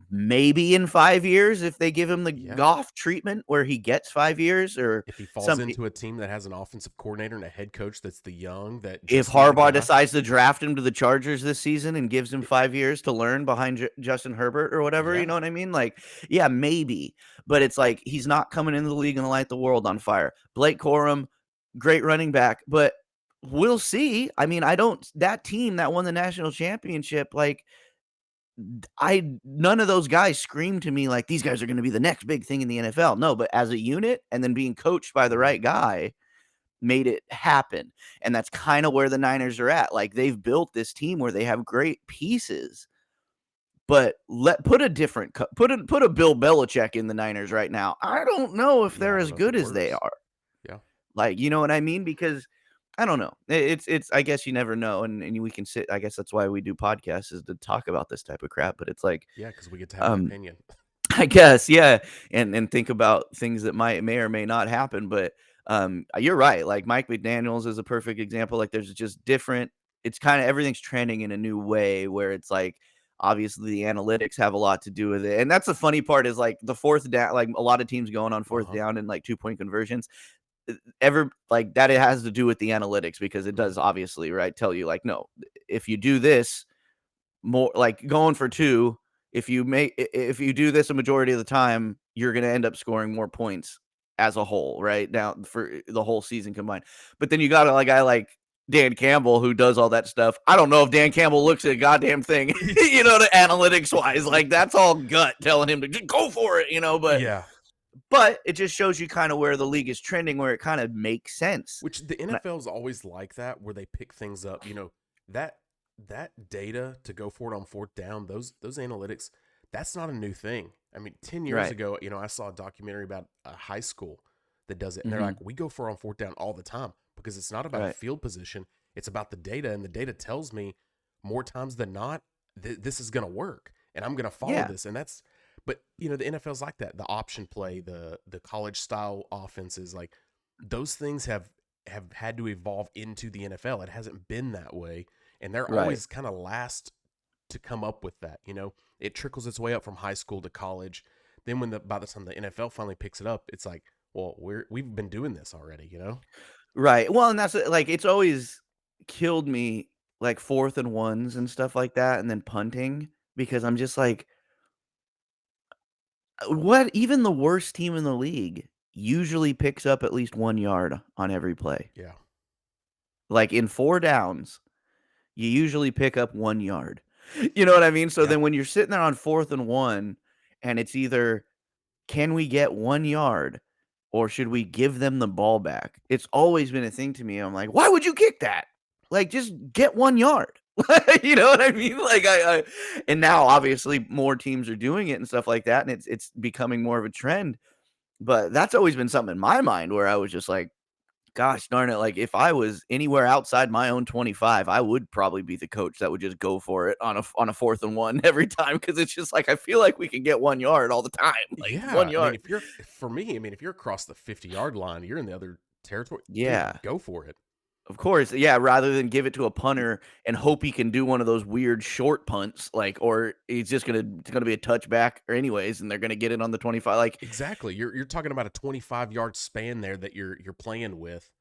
C: Maybe in 5 years, if they give him the
B: Yeah.
C: Goff treatment where he gets 5 years, or
B: If he falls into a team that has an offensive coordinator and a head coach that's the young, that
C: if
B: just need a
C: Harbaugh
B: guy.
C: decides to draft him to the Chargers this season and gives him 5 years to learn behind Justin Herbert or whatever,
B: Yeah.
C: you know what I mean? Like, yeah, maybe, but it's like he's not coming into the league and light the world on fire. Blake Corum, great running back, but we'll see. I mean, that team that won the national championship, like none of those guys scream to me like these guys are going to be the next big thing in the NFL. No, but as a unit and then being coached by the right guy made it happen. And that's kind of where the Niners are at. Like they've built this team where they have great pieces, but put a Bill Belichick in the Niners right now. I don't know if
B: Yeah, I
C: they're
B: don't
C: as
B: know if
C: good
B: it
C: as they
B: works.
C: are.
B: Yeah.
C: Like, you know what I mean? Because I don't know. It's I guess you never know. And we can I guess that's why we do podcasts, is to talk about this type of crap. But it's like,
B: Yeah, because we get to have an opinion.
C: I guess, yeah, and think about things that may or may not happen. But you're right. Like Mike McDaniels is a perfect example. Like there's just different. It's kind of everything's trending in a new way where it's like obviously the analytics have a lot to do with it. And that's the funny part is like the fourth down. Like a lot of teams going on fourth down and like 2-point conversions. Like that, it has to do with the analytics because it does obviously tell you like, no, if you do this more, like going for 2. If you do this a majority of the time, you're going to end up scoring more points as a whole, right? Now for the whole season combined. But then you got a guy like Dan Campbell who does all that stuff. I don't know if Dan Campbell looks at a goddamn thing, the analytics wise, like that's all gut telling him to just go for it, but
B: yeah.
C: But it just shows you kind of where the league is trending, where it kind of makes sense.
B: Which the NFL is always like that, where they pick things up. That data to go for it on fourth down, those analytics, that's not a new thing. I mean, 10 years ago, I saw a documentary about a high school that does it. And they're like, we go for it on fourth down all the time because it's not about field position. It's about the data. And the data tells me more times than not, this is going to work and I'm going to follow this. And that's, but the NFL's like that. The option play, the college style offenses, like those things have had to evolve into the NFL. It hasn't been that way. And they're always kind of last to come up with that. It trickles its way up from high school to college. Then by the time the NFL finally picks it up, it's like, well, we've been doing this already,
C: Right. Well, and that's like, it's always killed me, like 4th and 1s and stuff like that, and then punting, because I'm just like, what? Even the worst team in the league usually picks up at least 1 yard on every play.
B: Yeah.
C: Like in 4 downs, you usually pick up 1 yard. You know what I mean? So then when you're sitting there on 4th and 1 and it's either, can we get 1 yard or should we give them the ball back? It's always been a thing to me. I'm like, why would you kick that? Like, just get 1 yard. You know what I mean? Like and now obviously more teams are doing it and stuff like that. And it's becoming more of a trend, but that's always been something in my mind where I was just like, gosh darn it. Like if I was anywhere outside my own 25, I would probably be the coach that would just go for it on a 4th and 1 every time. Cause it's just like, I feel like we can get 1 yard all the time. Like 1 yard.
B: I mean, if you're across the 50-yard line, you're in the other territory.
C: Yeah.
B: Dude, go for it.
C: Of course, yeah, rather than give it to a punter and hope he can do one of those weird short punts, like, or he's just it's gonna be a touchback or anyways, and they're gonna get it on the 25. Like,
B: Exactly. You're talking about a 25-yard span there that you're playing with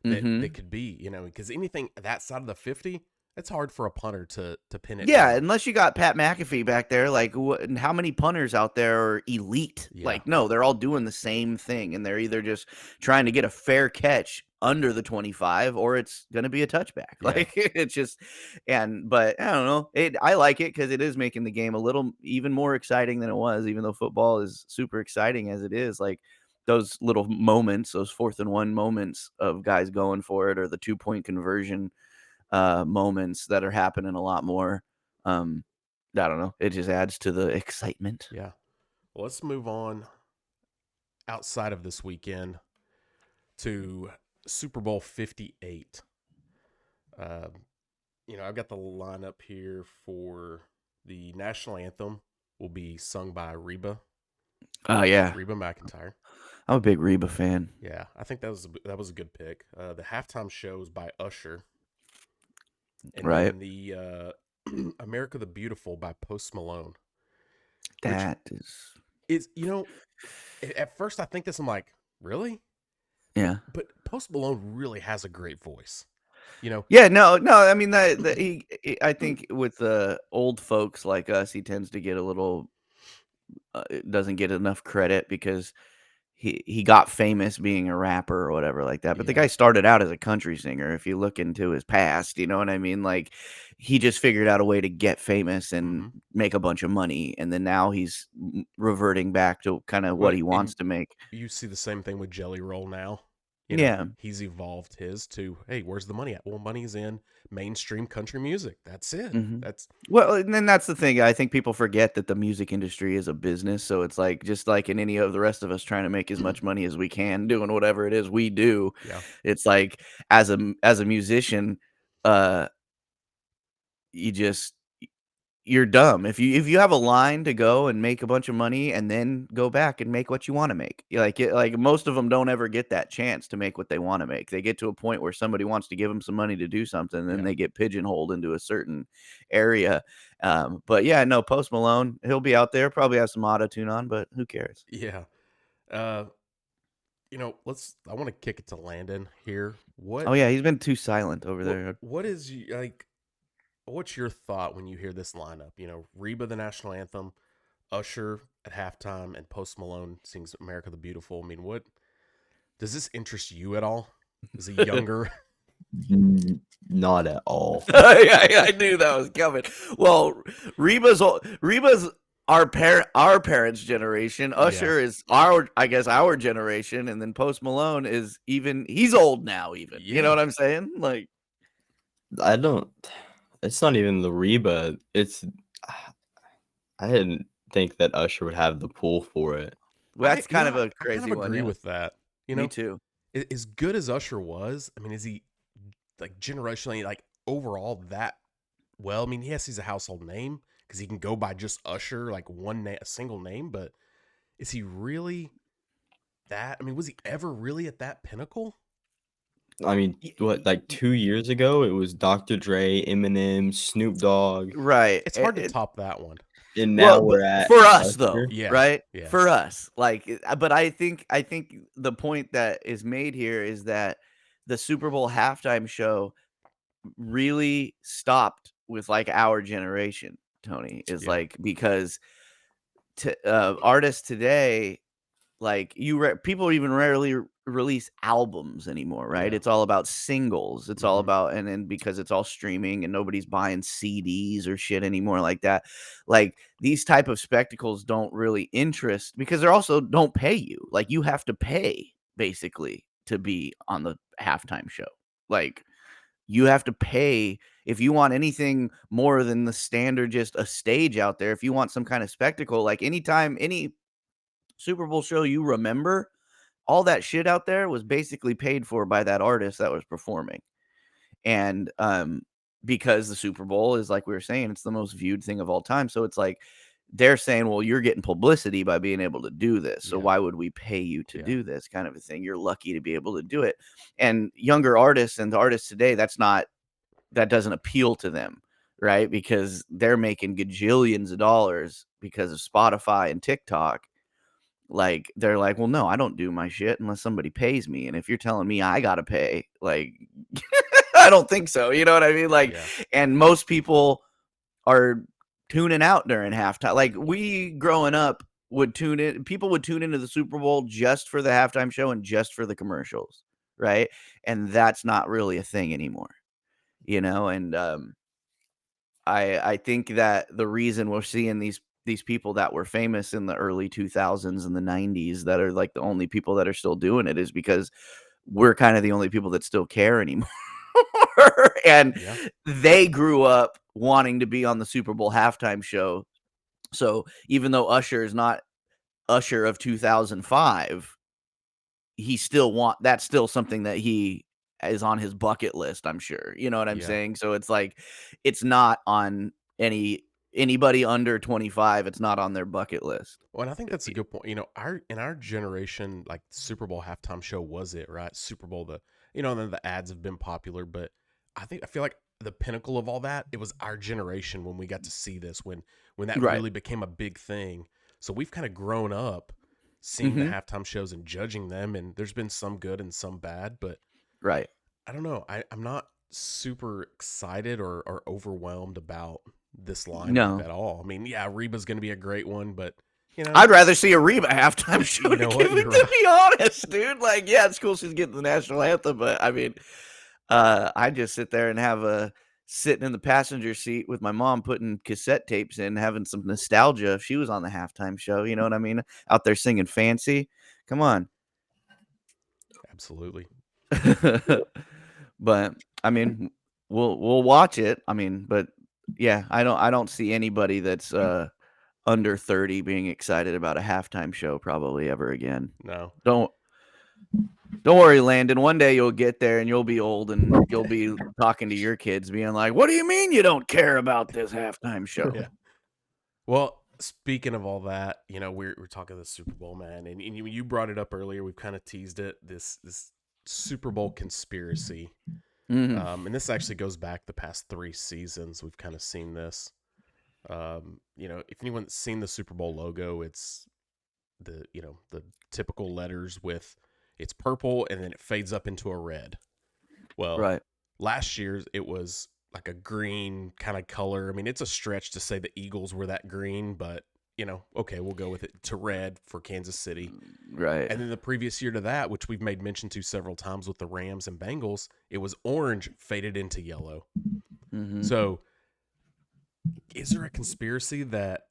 B: that
C: mhm.
B: could be, because anything that side of the 50, it's hard for a punter to pin it
C: Yeah,
B: down.
C: unless you got Pat McAfee back there, like, and how many punters out there are elite?
B: Yeah.
C: Like, no, they're all doing the same thing, and they're either just trying to get a fair catch under the 25, or it's gonna be a touchback.
B: Yeah.
C: Like, it's just, but I don't know. I like it because it is making the game a little even more exciting than it was, even though football is super exciting as it is. Like those little moments, those 4th and 1 moments of guys going for it, or the 2-point conversion moments that are happening a lot more. I don't know. It just adds to the excitement.
B: Yeah. Well, let's move on outside of this weekend to Super Bowl 58. I've got the lineup here for the national anthem will be sung by Reba.
C: Oh yeah,
B: Reba McEntire.
C: I'm a big Reba fan.
B: Yeah, I think that was a good pick. The halftime show is by Usher. And
C: Right.
B: then the America the Beautiful by Post Malone.
C: That
B: is at first I think this, I'm like, really?
C: yeah.
B: But Post Malone really has a great voice.
C: Yeah, no. I mean I think with the old folks like us, he tends to get a little doesn't get enough credit because he got famous being a rapper or whatever like that. But the
B: Yeah.
C: guy started out as a country singer. If you look into his past, you know what I mean? Like he just figured out a way to get famous and make a bunch of money. And then now he's reverting back to kind of what he wants to make.
B: You see the same thing with Jelly Roll now.
C: Yeah.
B: He's evolved his to, hey, where's the money at? Well, money's in mainstream country music. That's it.
C: Well, and then that's the thing. I think people forget that the music industry is a business. So it's like just like in any of the rest of us trying to make as much money as we can doing whatever it is we do.
B: Yeah.
C: It's like as a musician, you're dumb if you have a line to go and make a bunch of money and then go back and make what you want to make. Like most of them don't ever get that chance to make what they want to make. They get to a point where somebody wants to give them some money to do something, and then they get pigeonholed into a certain area. But yeah, no, Post Malone, he'll be out there, probably have some auto tune on, but who cares?
B: Yeah. I want to kick it to Landon here.
C: Oh yeah, he's been too silent over there.
B: What is like? What's your thought when you hear this lineup? Reba the national anthem, Usher at halftime, and Post Malone sings "America the Beautiful." I mean, what does this interest you at all? As a younger,
D: Not at all.
C: I knew that was coming. Well, Reba's our parents' generation. Usher is our generation, and then Post Malone is he's old now. You know what I'm saying? Like,
D: I don't. It's not even the Reba. I didn't think that Usher would have the pull for it.
C: Well, that's kind of a crazy
B: I kind of
C: one.
B: agree
C: Yeah.
B: with that.
C: Me too.
B: As good as Usher was, I mean, is he like generationally, like overall that well? I mean, yes, he's a household name because he can go by just Usher, like a single name. But is he really that? I mean, was he ever really at that pinnacle?
D: I mean, what, like 2 years ago, it was Dr. Dre, Eminem, Snoop Dogg,
C: Right.
B: It's hard to top that one.
D: and now
C: Well,
D: we're at
C: for us though,
D: Usher.
B: Yeah,
C: right?
B: yeah.
C: For us, like, but I think the point that is made here is that the Super Bowl halftime show really stopped with like our generation. Tony is like, because artists today, like people even rarely release albums anymore, right?
B: Yeah.
C: It's all about singles. It's all about, and then because it's all streaming and nobody's buying CDs or shit anymore like that. Like these type of spectacles don't really interest because they're also don't pay you. Like you have to pay basically to be on the halftime show. Like you have to pay if you want anything more than the standard, just a stage out there. If you want some kind of spectacle, like anytime, any Super Bowl show you remember, all that shit out there was basically paid for by that artist that was performing. And because the Super Bowl is, like we were saying, it's the most viewed thing of all time. So it's like they're saying, well, you're getting publicity by being able to do this. So
B: Yeah.
C: why would we pay you to
B: Yeah.
C: do this kind of a thing? You're lucky to be able to do it. And younger artists and the artists today, that doesn't appeal to them, right? Because they're making gajillions of dollars because of Spotify and TikTok. Like, they're like, well, no, I don't do my shit unless somebody pays me. And if you're telling me I gotta pay, like, I don't think so. You know what I mean? Like,
B: Yeah.
C: and most people are tuning out during halftime. Like, we growing up would tune in. People would tune into the Super Bowl just for the halftime show and just for the commercials, right? And that's not really a thing anymore, you know. And I think that the reason we're seeing these people that were famous in the early 2000s and the 90s that are like the only people that are still doing it is because we're kind of the only people that still care anymore. And
B: Yeah.
C: they grew up wanting to be on the Super Bowl halftime show. So even though Usher is not Usher of 2005, that's still something that he is on his bucket list, I'm sure. You know what I'm
B: Yeah.
C: saying? So it's like, it's not on anybody under 25, it's not on their bucket list.
B: Well, and I think that's a good point. You know, in our generation, like Super Bowl halftime show was it, right? Super Bowl, and then the ads have been popular, but I feel like the pinnacle of all that, it was our generation when we got to see this, when that
C: Right.
B: really became a big thing. So we've kind of grown up seeing the halftime shows and judging them, and there's been some good and some bad, but
C: Right.
B: I don't know. I'm not super excited or overwhelmed about this lineup
C: No.
B: at all. I mean, yeah, Reba's going to be a great one, but
C: I'd rather see a Reba halftime show.
B: You know what? You're
C: To be honest, dude. Like, yeah, it's cool she's getting the national anthem, but I mean, I just sit there and sitting in the passenger seat with my mom putting cassette tapes in, having some nostalgia if she was on the halftime show. You know what I mean? Out there singing Fancy. Come on.
B: Absolutely.
C: But I mean, we'll watch it. I mean, but yeah, I don't see anybody that's under 30 being excited about a halftime show probably ever again.
B: No.
C: Don't worry, Landon. One day you'll get there and you'll be old and you'll be talking to your kids being like, what do you mean you don't care about this halftime show?
B: Yeah. Well, speaking of all that, we're talking the Super Bowl, man, and you brought it up earlier. We've kind of teased it. This Super Bowl conspiracy,
C: Mhm.
B: and this actually goes back the past 3 seasons. We've kind of seen this. If anyone's seen the Super Bowl logo, it's the typical letters it's purple and then it fades up into a red. Well,
C: Right.
B: last year's it was like a green kind of color. I mean, it's a stretch to say the Eagles were that green, but okay, we'll go with it to red for Kansas City.
C: Right.
B: And then the previous year to that, which we've made mention to several times with the Rams and Bengals, it was orange faded into yellow.
C: Mhm.
B: So is there a conspiracy that,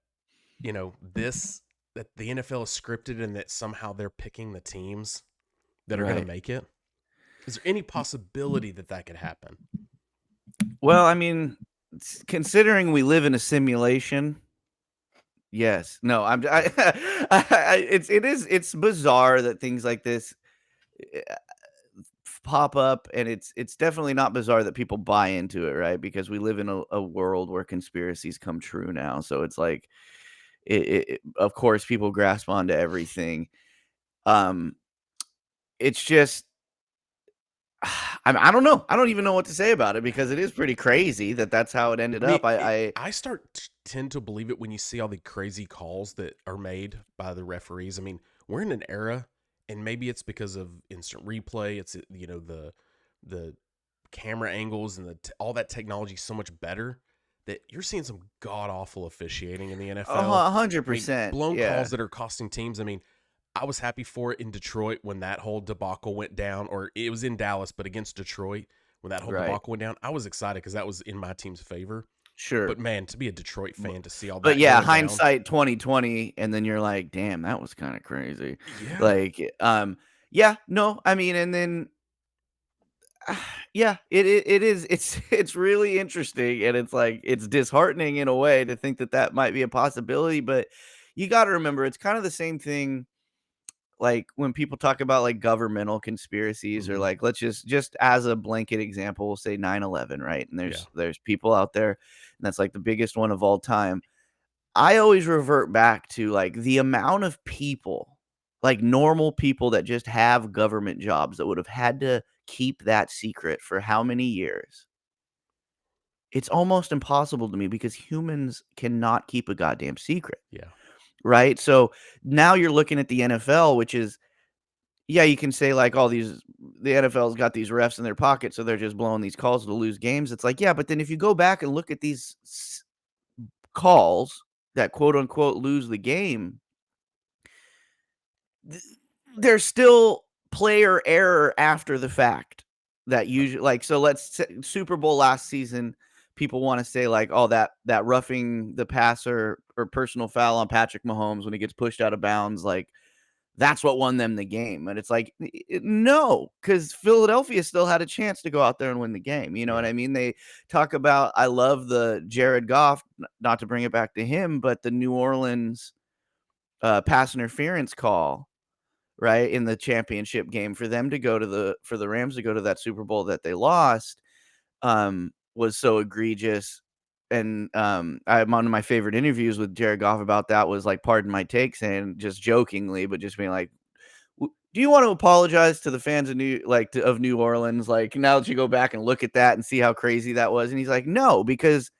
B: that the NFL is scripted and that somehow they're picking the teams that are going
C: Right.
B: to make it? Is there any possibility that could happen?
C: Well, I mean, considering we live in a simulation, yes. No, it's bizarre that things like this uh, pop up, and it's definitely not bizarre that people buy into it, right? Because we live in a world where conspiracies come true now. So it's like, of course, people grasp onto everything. It's just, I don't know. I don't even know what to say about it because it is pretty crazy that that's how it ended up.
B: I tend to believe it when you see all the crazy calls that are made by the referees. I mean, we're in an era, and maybe it's because of instant replay. It's the camera angles and all that technology is so much better that you're seeing some god awful officiating in the NFL.
C: 100%.
B: Blown calls that are costing teams. I mean, I was happy for it in Detroit when that whole debacle went down, or it was in Dallas, but against Detroit when that whole debacle went down. I was excited because that was in my team's favor.
C: Sure.
B: But man, to be a Detroit fan, to see all that.
C: But yeah,
B: going down,
C: hindsight 2020, and then you're like, damn, that was kind of crazy.
B: Yeah.
C: Like, yeah, no, I mean, and then yeah, it is. It's really interesting, and it's like it's disheartening in a way to think that might be a possibility. But you got to remember, it's kind of the same thing. Like when people talk about like governmental conspiracies, or like, let's just as a blanket example, we'll say 9/11, right? And there's people out there, and that's like the biggest one of all time. I always revert back to like the amount of people, like normal people that just have government jobs that would have had to keep that secret for how many years. It's almost impossible to me because humans cannot keep a goddamn secret,
B: Yeah.
C: right? So now you're looking at the NFL, which is, yeah, you can say like the NFL's got these refs in their pocket, so they're just blowing these calls to lose games. It's like, yeah, but then if you go back and look at these calls that quote unquote lose the game, there's still player error after the fact that usually, like, so let's say Super Bowl last season, people want to say like, oh, that roughing the passer or personal foul on Patrick Mahomes when he gets pushed out of bounds, like that's what won them the game. And it's like, no, because Philadelphia still had a chance to go out there and win the game. You know what I mean? They talk about, I love the Jared Goff, not to bring it back to him, but the New Orleans pass interference call, right, in the championship game for them to go to for the Rams to go to that Super Bowl that they lost, was so egregious. And I'm one of my favorite interviews with Jared Goff about that was like, pardon my take, saying just jokingly, but just being like, do you want to apologize to the fans of New Orleans? Like, now that you go back and look at that and see how crazy that was. And he's like, no, because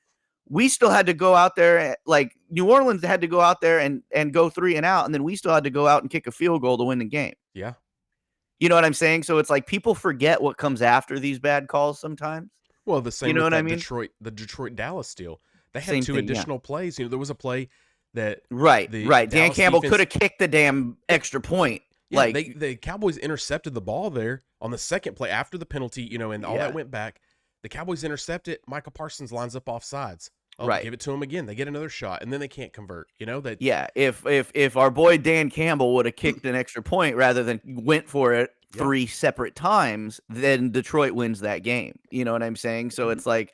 C: we still had to go out there, like New Orleans had to go out there and go 3 and out. And then we still had to go out and kick a field goal to win the game.
B: Yeah.
C: You know what I'm saying? So it's like people forget what comes after these bad calls sometimes.
B: Well, the same
C: You know
B: with
C: what I
B: that
C: mean?
B: the Detroit Dallas deal. They had
C: Same
B: two
C: thing, yeah.
B: additional plays. You know, there was a play that
C: Right. Dan
B: Dallas
C: Campbell
B: defense-
C: could have kicked the damn extra point.
B: Yeah,
C: like
B: the Cowboys intercepted the ball there on the second play after the penalty, you know, and all that went back. The Cowboys intercept it. Michael Parsons lines up off sides. Oh,
C: Right.
B: Give it to him again. They get another shot, and then they can't convert. You know that.
C: Yeah, if our boy Dan Campbell would have kicked an extra point rather than went for it 3 separate times, then Detroit wins that game. You know what I'm saying? So it's like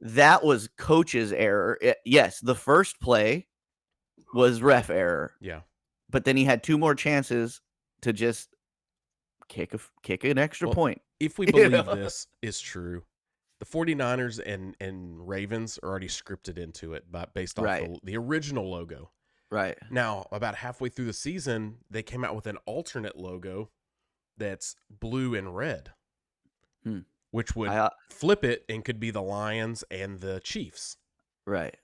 C: that was coach's error. Yes, the first play was ref error.
B: Yeah.
C: But then he had 2 more chances to just kick an extra point.
B: If we believe this is true, the 49ers and Ravens are already scripted into it based off the original logo.
C: Right.
B: Now, about halfway through the season, they came out with an alternate logo that's blue and red, which would flip it and could be the Lions and the Chiefs.
C: Right.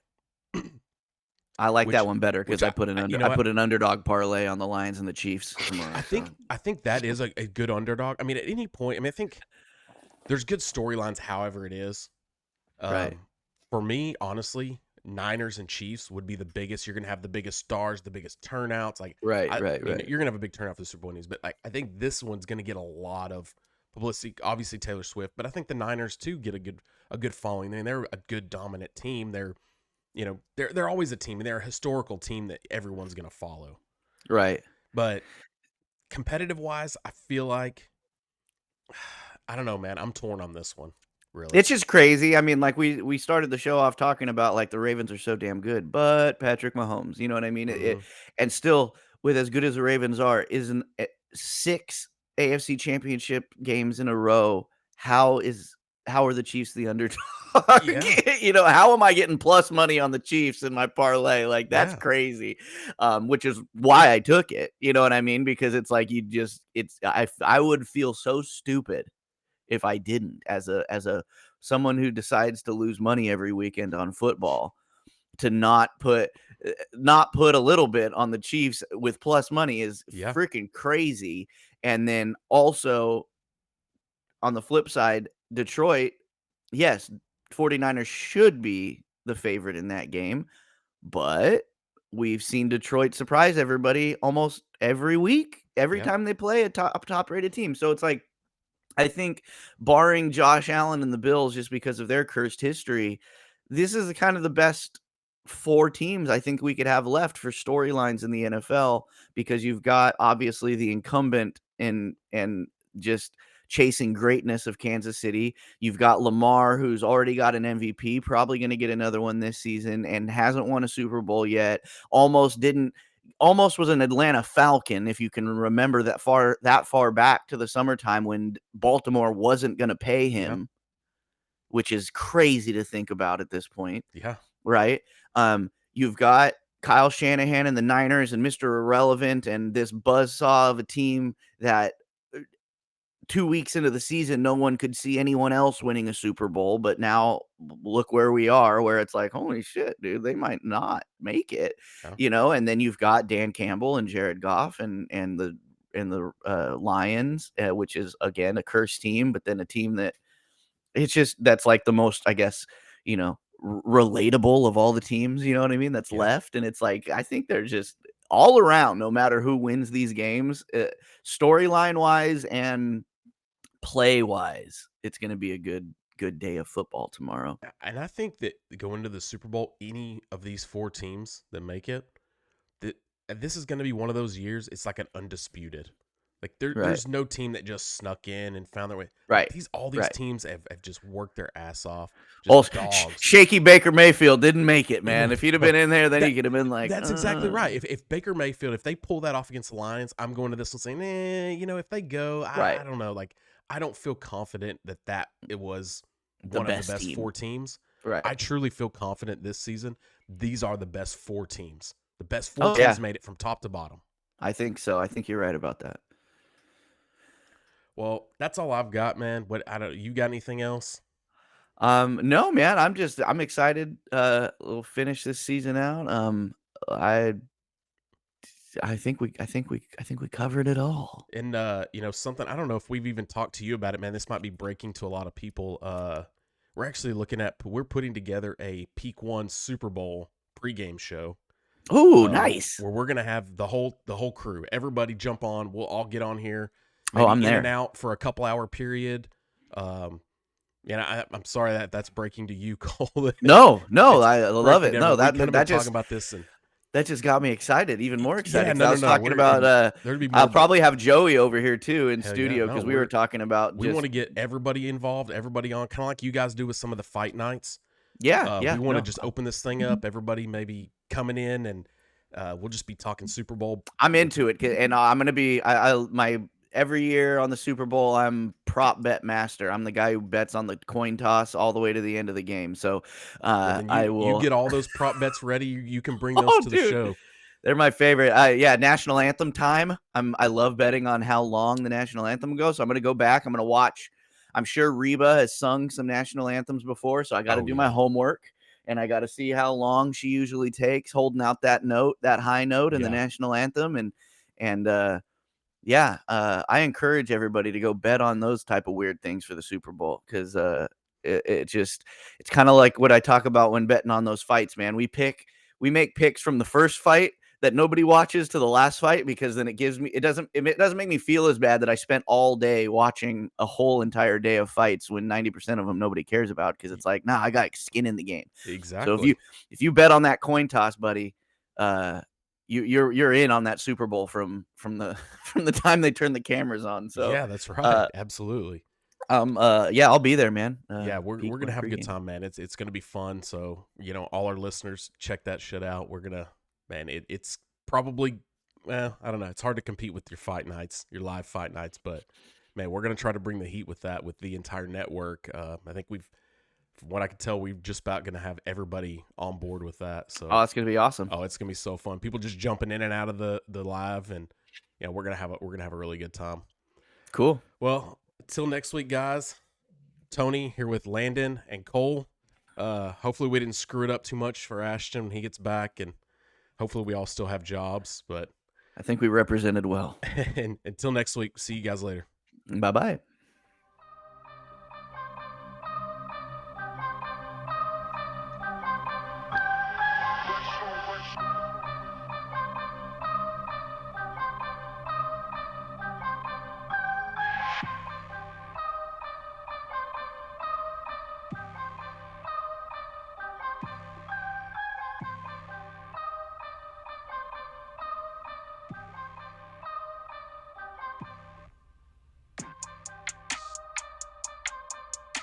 C: I like that one better because I put an underdog parlay on the Lions and the Chiefs tomorrow.
B: I think that is a good underdog. I mean, at any point, I think there's good storylines, however it is.
C: Right.
B: For me, honestly, Niners and Chiefs would be the biggest. You're going to have the biggest stars, the biggest turnouts. Like,
C: right.
B: You're going to have a big turnout for the Super Bowl news, but I think this one's going to get a lot of publicity. Obviously, Taylor Swift, but I think the Niners too get a good following. I mean, they're a good dominant team. They're always a team, and they're a historical team that everyone's going to follow.
C: Right.
B: But competitive wise, I feel like I don't know, man. I'm torn on this one. Really,
C: it's just crazy. I mean, like we started the show off talking about like the Ravens are so damn good, but Patrick Mahomes, you know what I mean? And still, with as good as the Ravens are, isn't 6 AFC Championship games in a row. How are the Chiefs the underdog?
B: Yeah.
C: You know, how am I getting plus money on the Chiefs in my parlay? Like that's crazy. Which is why I took it. You know what I mean? Because it's like I would feel so stupid if I didn't, as someone who decides to lose money every weekend on football, to not put a little bit on the Chiefs with plus money is freaking crazy. And then also on the flip side, Detroit, yes, 49ers should be the favorite in that game, but we've seen Detroit surprise everybody almost every week, every time they play a top rated team. So it's like, I think barring Josh Allen and the Bills, just because of their cursed history, this is kind of the best 4 teams I think we could have left for storylines in the NFL, because you've got obviously the incumbent and just chasing greatness of Kansas City. You've got Lamar, who's already got an MVP, probably going to get another one this season, and hasn't won a Super Bowl yet. Almost was an Atlanta Falcon, if you can remember that far back to the summertime when Baltimore wasn't going to pay him, which is crazy to think about at this point.
B: Yeah.
C: Right. You've got Kyle Shanahan and the Niners and Mr. Irrelevant and this buzzsaw of a team that 2 weeks into the season, no one could see anyone else winning a Super Bowl. But now look where we are, where it's like, holy shit, dude, they might not make it,
B: Yeah.
C: And then you've got Dan Campbell and Jared Goff and the Lions, which is again a cursed team, but then a team that that's like the most, I guess, relatable of all the teams. You know what I mean? That's left, and it's like I think they're just all around. No matter who wins these games, storyline wise and play wise, it's going to be a good day of football tomorrow.
B: And I think that going to the Super Bowl, any of these 4 teams that make it, this is going to be one of those years. It's like an undisputed. Like there's no team that just snuck in and found their way.
C: Right.
B: All these teams have just worked their ass off.
C: Dogs. Shaky Baker Mayfield didn't make it, man. If he'd have been in there, then he could have been like.
B: That's exactly right. If Baker Mayfield, if they pull that off against the Lions, I'm going to this one saying, if they go, I don't know. Like I don't feel confident that it was one of the best team. 4 teams.
C: Right.
B: I truly feel confident this season. These are the best 4 teams. The best 4 teams made it from top to bottom.
C: I think so. I think you're right about that.
B: Well, that's all I've got, man. You got anything else?
C: No, man. I'm excited. We'll finish this season out. I think we covered it all.
B: And something, I don't know if we've even talked to you about it, man. This might be breaking to a lot of people. We're actually we're putting together a Peak 1 Super Bowl pregame show.
C: Oh, nice.
B: Where we're gonna have the whole crew, everybody jump on. We'll all get on here.
C: I'm there.
B: In and out for a couple hour period. I'm sorry that's breaking to you, Cole.
C: No, I love it. No, that just
B: talking about this and
C: that just got me excited, even more excited.
B: Yeah,
C: I was talking about. I'll probably have Joey over here too in studio because we were talking about.
B: We want to get everybody involved, everybody on, kind of like you guys do with some of the fight nights.
C: Yeah,
B: We want to just open this thing up. Everybody maybe coming in, and we'll just be talking Super Bowl.
C: I'm into it, and I'm gonna be. Every year on the Super Bowl, I'm prop bet master. I'm the guy who bets on the coin toss all the way to the end of the game. So I will.
B: You get all those prop bets ready. You can bring those to the show.
C: They're my favorite. National anthem time. I love betting on how long the national anthem goes. So I'm gonna go back. I'm gonna watch. I'm sure Reba has sung some national anthems before, so I got to do my homework. And I got to see how long she usually takes holding out that high note in the national anthem. I encourage everybody to go bet on those type of weird things for the Super Bowl because it's kind of like what I talk about when betting on those fights, man. We make picks from the first fight that nobody watches to the last fight because then it doesn't make me feel as bad that I spent all day watching a whole entire day of fights when 90% of them nobody cares about because it's like, nah, I got skin in the game.
B: Exactly.
C: So if you bet on that coin toss, buddy, you're in on that Super Bowl from the time they turn the cameras on. So
B: yeah, that's right. Absolutely.
C: I'll be there, man.
B: We're gonna have a good time, man. It's gonna be fun. So all our listeners, check that shit out. We're gonna, man. It's probably, I don't know. It's hard to compete with your fight nights, your live fight nights, but man, we're gonna try to bring the heat with that with the entire network. I think from what I can tell, we're just about going to have everybody on board with that. So,
C: it's going to be awesome.
B: Oh, it's going to be so fun. People just jumping in and out of the live, and we're going to have a really good time.
C: Cool.
B: Well, until next week, guys. Tony here with Landen and Cole. Hopefully we didn't screw it up too much for Ashton when he gets back, and hopefully we all still have jobs, but
C: I think we represented well.
B: And until next week, see you guys later.
C: Bye-bye.